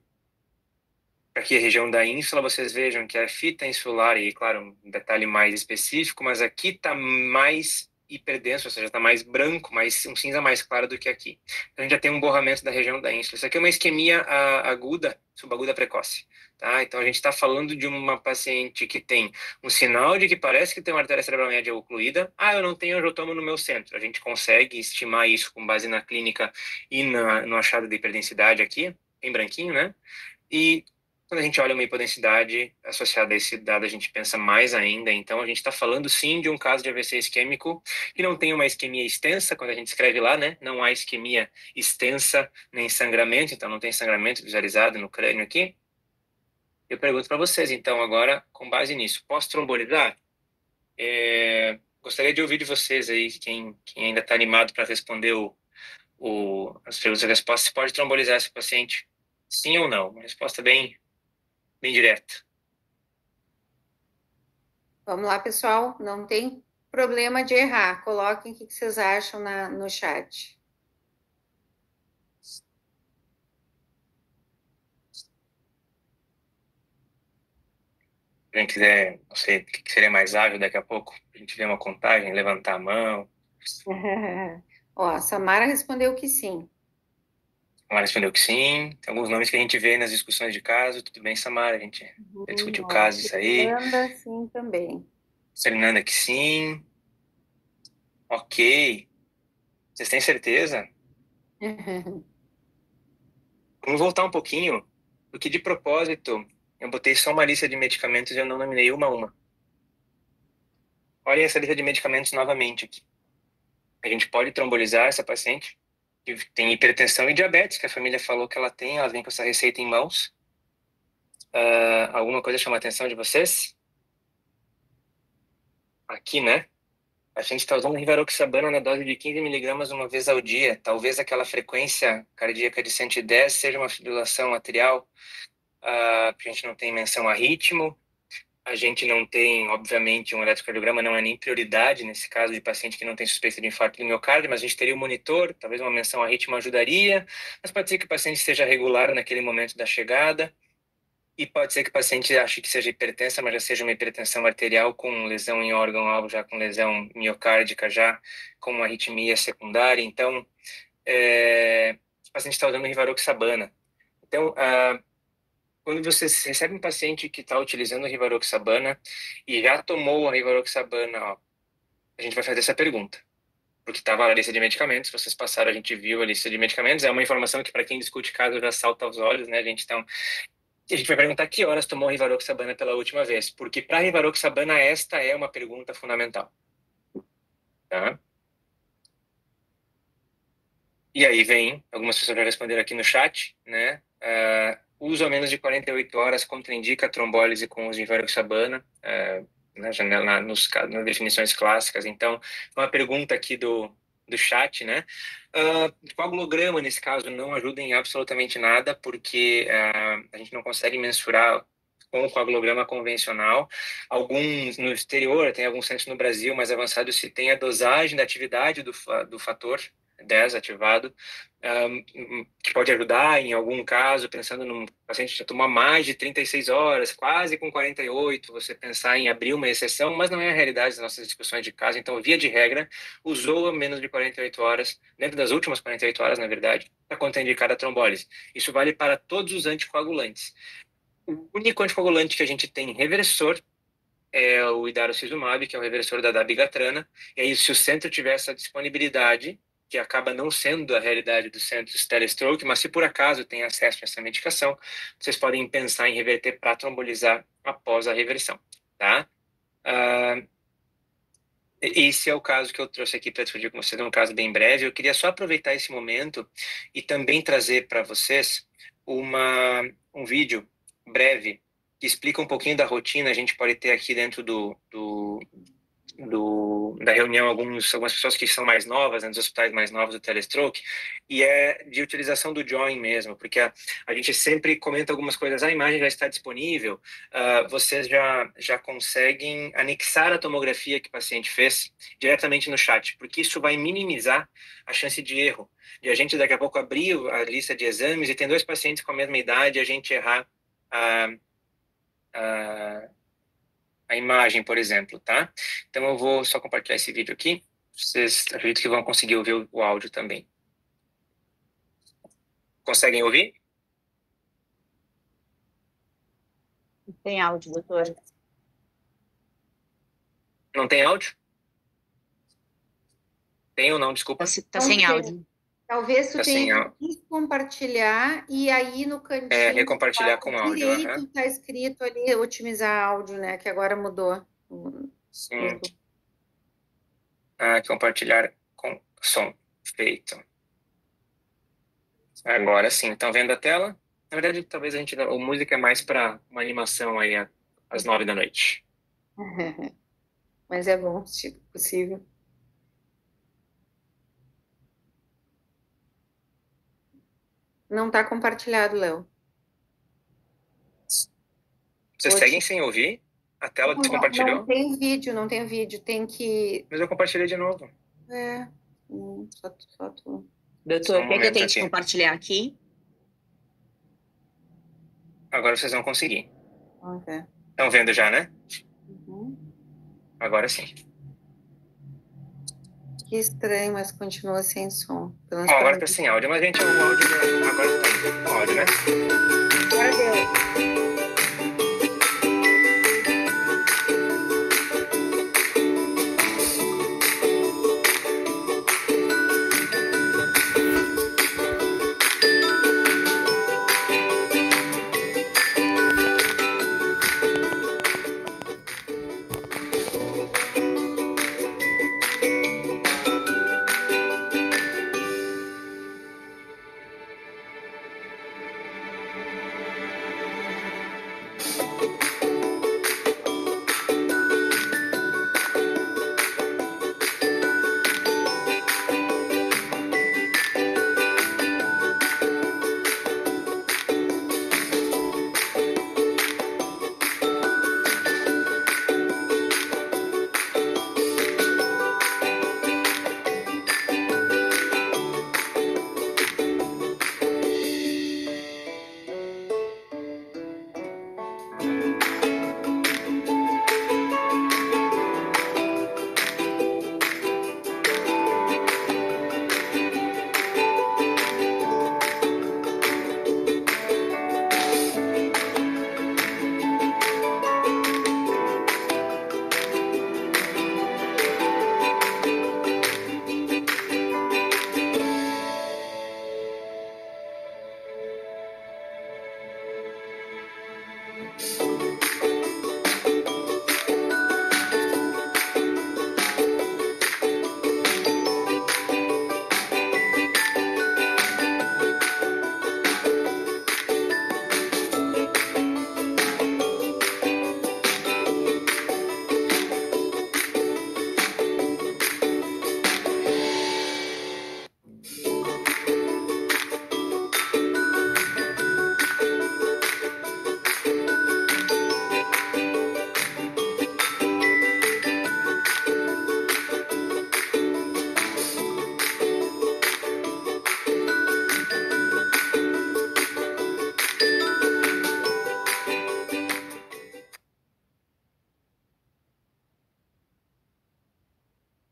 para aqui a região da ínsula, vocês vejam que a fita insular, e claro, um detalhe mais específico, mas aqui está mais hiperdenso, ou seja, está mais branco, um cinza mais claro do que aqui. Então a gente já tem um borramento da região da ínsula. Isso aqui é uma isquemia aguda, subaguda precoce. Tá? Então a gente está falando de uma paciente que tem um sinal de que parece que tem uma artéria cerebral média ocluída. Eu não tenho angiotomo no meu centro. A gente consegue estimar isso com base na clínica e no achado de hiperdensidade aqui, em branquinho, né? E quando a gente olha uma hipodensidade associada a esse dado, a gente pensa mais ainda. Então, a gente está falando, sim, de um caso de AVC isquêmico que não tem uma isquemia extensa, quando a gente escreve lá, né? Não há isquemia extensa nem sangramento, então não tem sangramento visualizado no crânio aqui. Eu pergunto para vocês, então, agora, com base nisso, posso trombolizar? Gostaria de ouvir de vocês aí, quem ainda está animado para responder as perguntas e respostas, se pode trombolizar esse paciente? Sim ou não? Uma resposta bem direta. Vamos lá, pessoal. Não tem problema de errar. Coloquem o que vocês acham no chat. Quem quiser, não sei, o que seria mais ágil daqui a pouco, a gente ver uma contagem, levantar a mão. Ó, a Samara respondeu que sim. Samara respondeu que sim. Tem alguns nomes que a gente vê nas discussões de caso. Tudo bem, Samara? A gente discutiu o caso, isso aí. Fernanda, sim, também. Fernanda que sim. Ok. Vocês têm certeza? Vamos voltar um pouquinho, porque de propósito eu botei só uma lista de medicamentos e eu não nominei uma a uma. Olhem essa lista de medicamentos novamente aqui. A gente pode trombolizar essa paciente que tem hipertensão e diabetes, que a família falou que ela tem, ela vem com essa receita em mãos. Alguma coisa chama a atenção de vocês? Aqui, né? A gente está usando rivaroxabana na dose de 15 miligramas uma vez ao dia. Talvez aquela frequência cardíaca de 110 seja uma fibrilação atrial. A gente não tem menção a ritmo. A gente não tem, obviamente, um eletrocardiograma não é nem prioridade nesse caso de paciente que não tem suspeita de infarto do miocárdio, mas a gente teria um monitor, talvez uma menção a ritmo ajudaria, mas pode ser que o paciente esteja regular naquele momento da chegada, e pode ser que o paciente ache que seja hipertensa, mas já seja uma hipertensão arterial com lesão em órgão-alvo, já com lesão miocárdica, já com uma arritmia secundária. Então, o paciente está usando rivaroxabana. Então, quando você recebe um paciente que está utilizando a rivaroxabana e já tomou a rivaroxabana, a gente vai fazer essa pergunta. Porque estava na lista de medicamentos, vocês passaram, a gente viu a lista de medicamentos, é uma informação que para quem discute caso já salta aos olhos, né, gente? Então, a gente vai perguntar que horas tomou rivaroxabana pela última vez, porque para rivaroxabana esta é uma pergunta fundamental. Tá? E aí vem, algumas pessoas já responderam aqui no chat, né? Uso a menos de 48 horas contraindica a trombólise com uso de rivaroxabana, nas definições clássicas. Então, uma pergunta aqui do chat, né? Coagulograma, nesse caso, não ajuda em absolutamente nada, porque a gente não consegue mensurar com o coagulograma convencional. Alguns no exterior, tem alguns centros no Brasil mais avançados, se tem a dosagem da atividade do fator 10 ativado, que pode ajudar em algum caso, pensando num paciente que já tomou mais de 36 horas, quase com 48, você pensar em abrir uma exceção, mas não é a realidade das nossas discussões de caso. Então, via de regra, usou menos de 48 horas, dentro das últimas 48 horas, na verdade, para contraindicar a trombólise. Isso vale para todos os anticoagulantes. O único anticoagulante que a gente tem reversor é o idarosizumab, que é o reversor da dabigatrana, e aí se o centro tiver essa disponibilidade, que acaba não sendo a realidade dos centros telestroke, mas se por acaso tem acesso a essa medicação, vocês podem pensar em reverter para trombolizar após a reversão, tá? Esse é o caso que eu trouxe aqui para discutir com vocês, um caso bem breve. Eu queria só aproveitar esse momento e também trazer para vocês um vídeo breve que explica um pouquinho da rotina. A gente pode ter aqui dentro da reunião algumas pessoas que são mais novas, né, dos hospitais mais novos do telestroke, e é de utilização do Join mesmo, porque a gente sempre comenta algumas coisas, a imagem já está disponível, vocês já conseguem anexar a tomografia que o paciente fez diretamente no chat, porque isso vai minimizar a chance de erro, de a gente daqui a pouco abrir a lista de exames e tem 2 pacientes com a mesma idade e a gente errar a imagem, por exemplo, tá? Então eu vou só compartilhar esse vídeo aqui. Vocês acredito que vão conseguir ouvir o áudio também. Conseguem ouvir? Tem áudio, doutor. Não tem áudio? Tem ou não? Desculpa. Tá sem áudio. Talvez tu tenha que compartilhar e aí no cantinho recompartilhar com áudio. direito está escrito ali otimizar áudio, né? Que agora mudou. Sim. Compartilhar com som. Feito. Agora sim. Estão vendo a tela? Na verdade, talvez a música é mais para uma animação aí às 9 da noite. Mas é bom, se possível. Não está compartilhado, Léo. Vocês seguem sem ouvir? A tela descompartilhou? Não tem vídeo, tem que... Mas eu compartilhei de novo. Só tu. Doutor, quer que eu tente compartilhar aqui? Agora vocês vão conseguir. Ok. Estão vendo já, né? Uhum. Agora sim. Que estranho, mas continua sem som. Agora está sem áudio, mas gente, o áudio agora está com áudio, né? Agora deu.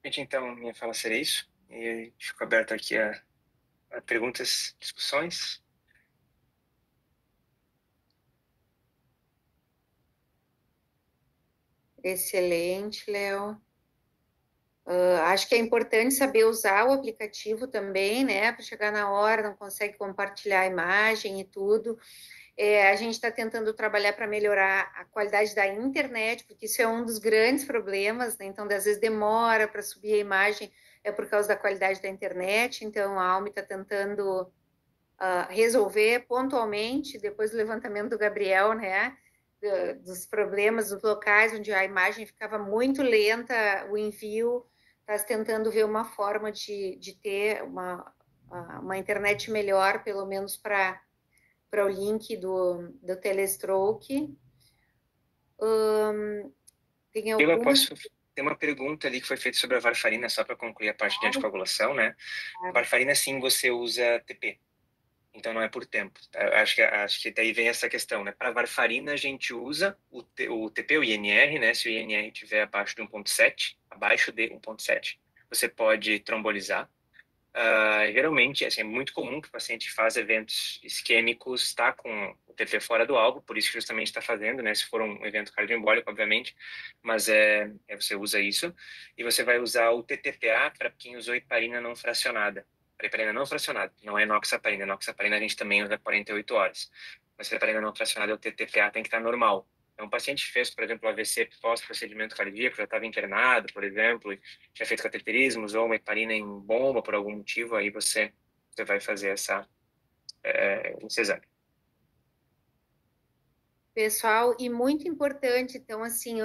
Gente, então, minha fala seria isso. E fico aberto aqui a perguntas, discussões. Excelente, Léo. Acho que é importante saber usar o aplicativo também, né? Para chegar na hora, não consegue compartilhar a imagem e tudo. A gente está tentando trabalhar para melhorar a qualidade da internet, porque isso é um dos grandes problemas, né? Então, às vezes demora para subir a imagem, é por causa da qualidade da internet. Então, a Alme está tentando resolver pontualmente, depois do levantamento do Gabriel, né? Dos problemas dos locais onde a imagem ficava muito lenta, o envio, está tentando ver uma forma de ter uma internet melhor, pelo menos para o link do Telestroke. Tem algumas... Tem uma pergunta ali que foi feita sobre a varfarina, só para concluir a parte de anticoagulação, né? A varfarina, sim, você usa TP. Então não é por tempo. Acho que daí vem essa questão, né? Para varfarina a gente usa o TP, o INR, né? Se o INR estiver abaixo de 1.7, abaixo de 1.7, você pode trombolizar. Geralmente, assim, é muito comum que o paciente faz eventos isquêmicos, tá com o TP fora do alvo, por isso que justamente está fazendo, né? Se for um evento cardioembólico, obviamente, mas você usa isso. E você vai usar o TTPA para quem usou heparina não fracionada. Heparina não fracionada, não é enoxaparina. Enoxaparina a gente também usa 48 horas. Mas se a heparina não fracionada, o TTPA tem que estar normal. Então, o paciente fez, por exemplo, AVC pós-procedimento cardíaco, já estava internado, por exemplo, e tinha feito cateterismo, usou uma heparina em bomba por algum motivo, aí você vai fazer esse exame. Pessoal, e muito importante, então, assim,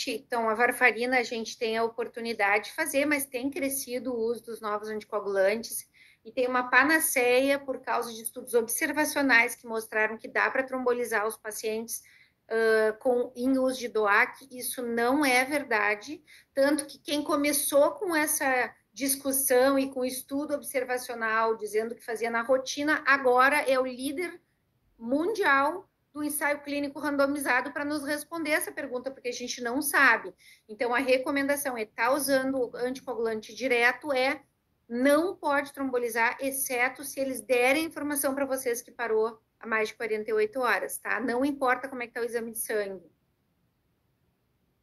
então, a varfarina a gente tem a oportunidade de fazer, mas tem crescido o uso dos novos anticoagulantes, e tem uma panaceia por causa de estudos observacionais que mostraram que dá para trombolizar os pacientes em uso de DOAC. Isso não é verdade, tanto que quem começou com essa discussão e com estudo observacional, dizendo que fazia na rotina, agora é o líder mundial do ensaio clínico randomizado para nos responder essa pergunta, porque a gente não sabe. Então, a recomendação é estar usando o anticoagulante direto, não pode trombolizar, exceto se eles derem informação para vocês que parou há mais de 48 horas, tá? Não importa como é que está o exame de sangue.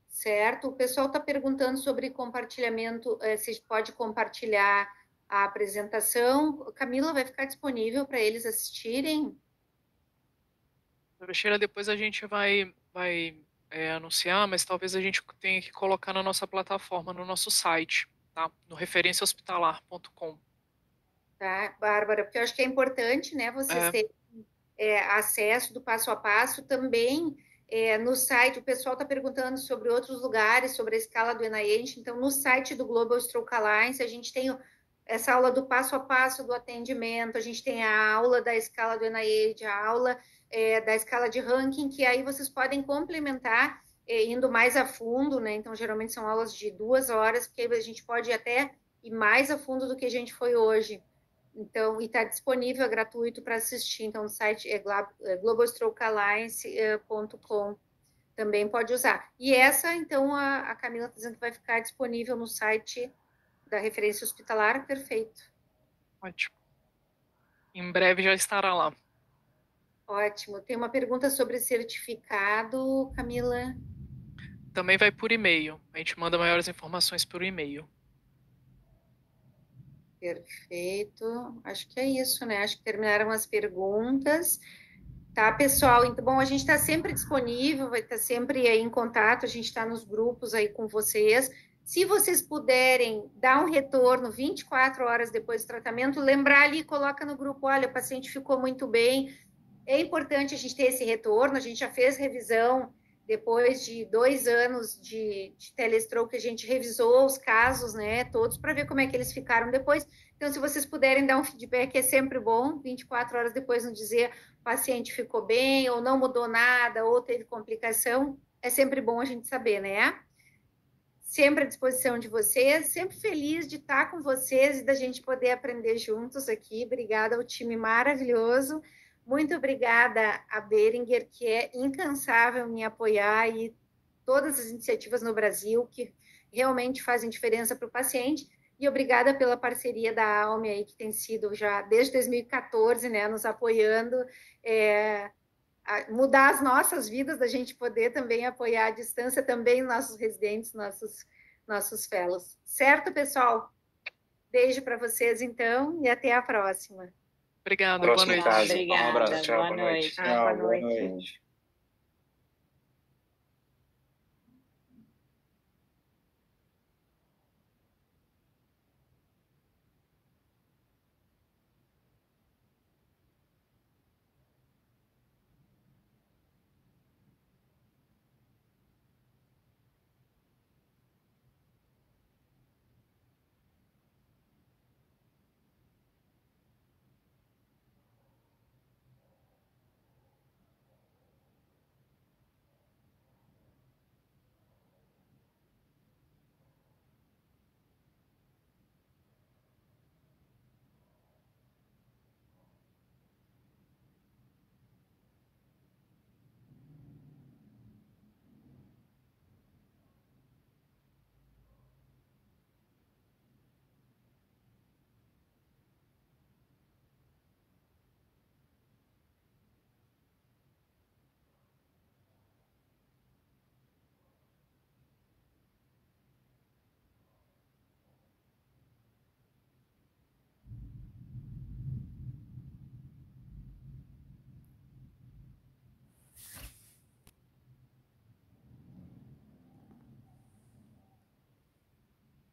Certo? O pessoal está perguntando sobre compartilhamento, se pode compartilhar a apresentação. Camila, vai ficar disponível para eles assistirem? Sheila, depois a gente vai anunciar, mas talvez a gente tenha que colocar na nossa plataforma, no nosso site, tá? No referenciahospitalar.com. Tá, Bárbara, porque eu acho que é importante, né, vocês terem acesso do passo a passo também. No site, o pessoal está perguntando sobre outros lugares, sobre a escala do NIH, então no site do Global Stroke Alliance a gente tem essa aula do passo a passo do atendimento, a gente tem a aula da escala do NIH, a aula da escala de ranking, que aí vocês podem complementar indo mais a fundo, né? Então, geralmente são aulas de 2 horas, porque a gente pode até ir mais a fundo do que a gente foi hoje. Então, e está disponível, é gratuito para assistir. Então, o site é globalstrokealliance.com. Também pode usar. E essa, então, a Camila está dizendo que vai ficar disponível no site da referência hospitalar. Perfeito. Ótimo. Em breve já estará lá. Ótimo. Tem uma pergunta sobre certificado, Camila? Também vai por e-mail. A gente manda maiores informações por e-mail. Perfeito. Acho que é isso, né? Acho que terminaram as perguntas. Tá, pessoal? Então, bom, a gente está sempre disponível, vai estar sempre aí em contato, a gente está nos grupos aí com vocês. Se vocês puderem dar um retorno 24 horas depois do tratamento, lembrar ali, coloca no grupo, olha, o paciente ficou muito bem. É importante a gente ter esse retorno, a gente já fez revisão depois de 2 anos de telestroke, a gente revisou os casos, né, todos, para ver como é que eles ficaram depois. Então, se vocês puderem dar um feedback, é sempre bom, 24 horas depois não dizer o paciente ficou bem, ou não mudou nada, ou teve complicação, é sempre bom a gente saber, né? Sempre à disposição de vocês, sempre feliz de estar com vocês e da gente poder aprender juntos aqui. Obrigada ao time maravilhoso. Muito obrigada a Beringer, que é incansável em me apoiar, e todas as iniciativas no Brasil, que realmente fazem diferença para o paciente. E obrigada pela parceria da ALME aí, que tem sido já desde 2014, né, nos apoiando, a mudar as nossas vidas, da gente poder também apoiar à distância também nossos residentes, nossos fellows. Certo, pessoal? Beijo para vocês, então, e até a próxima. Obrigada, boa noite. Obrigada, Um abraço, tchau, boa noite. Tchau, boa noite.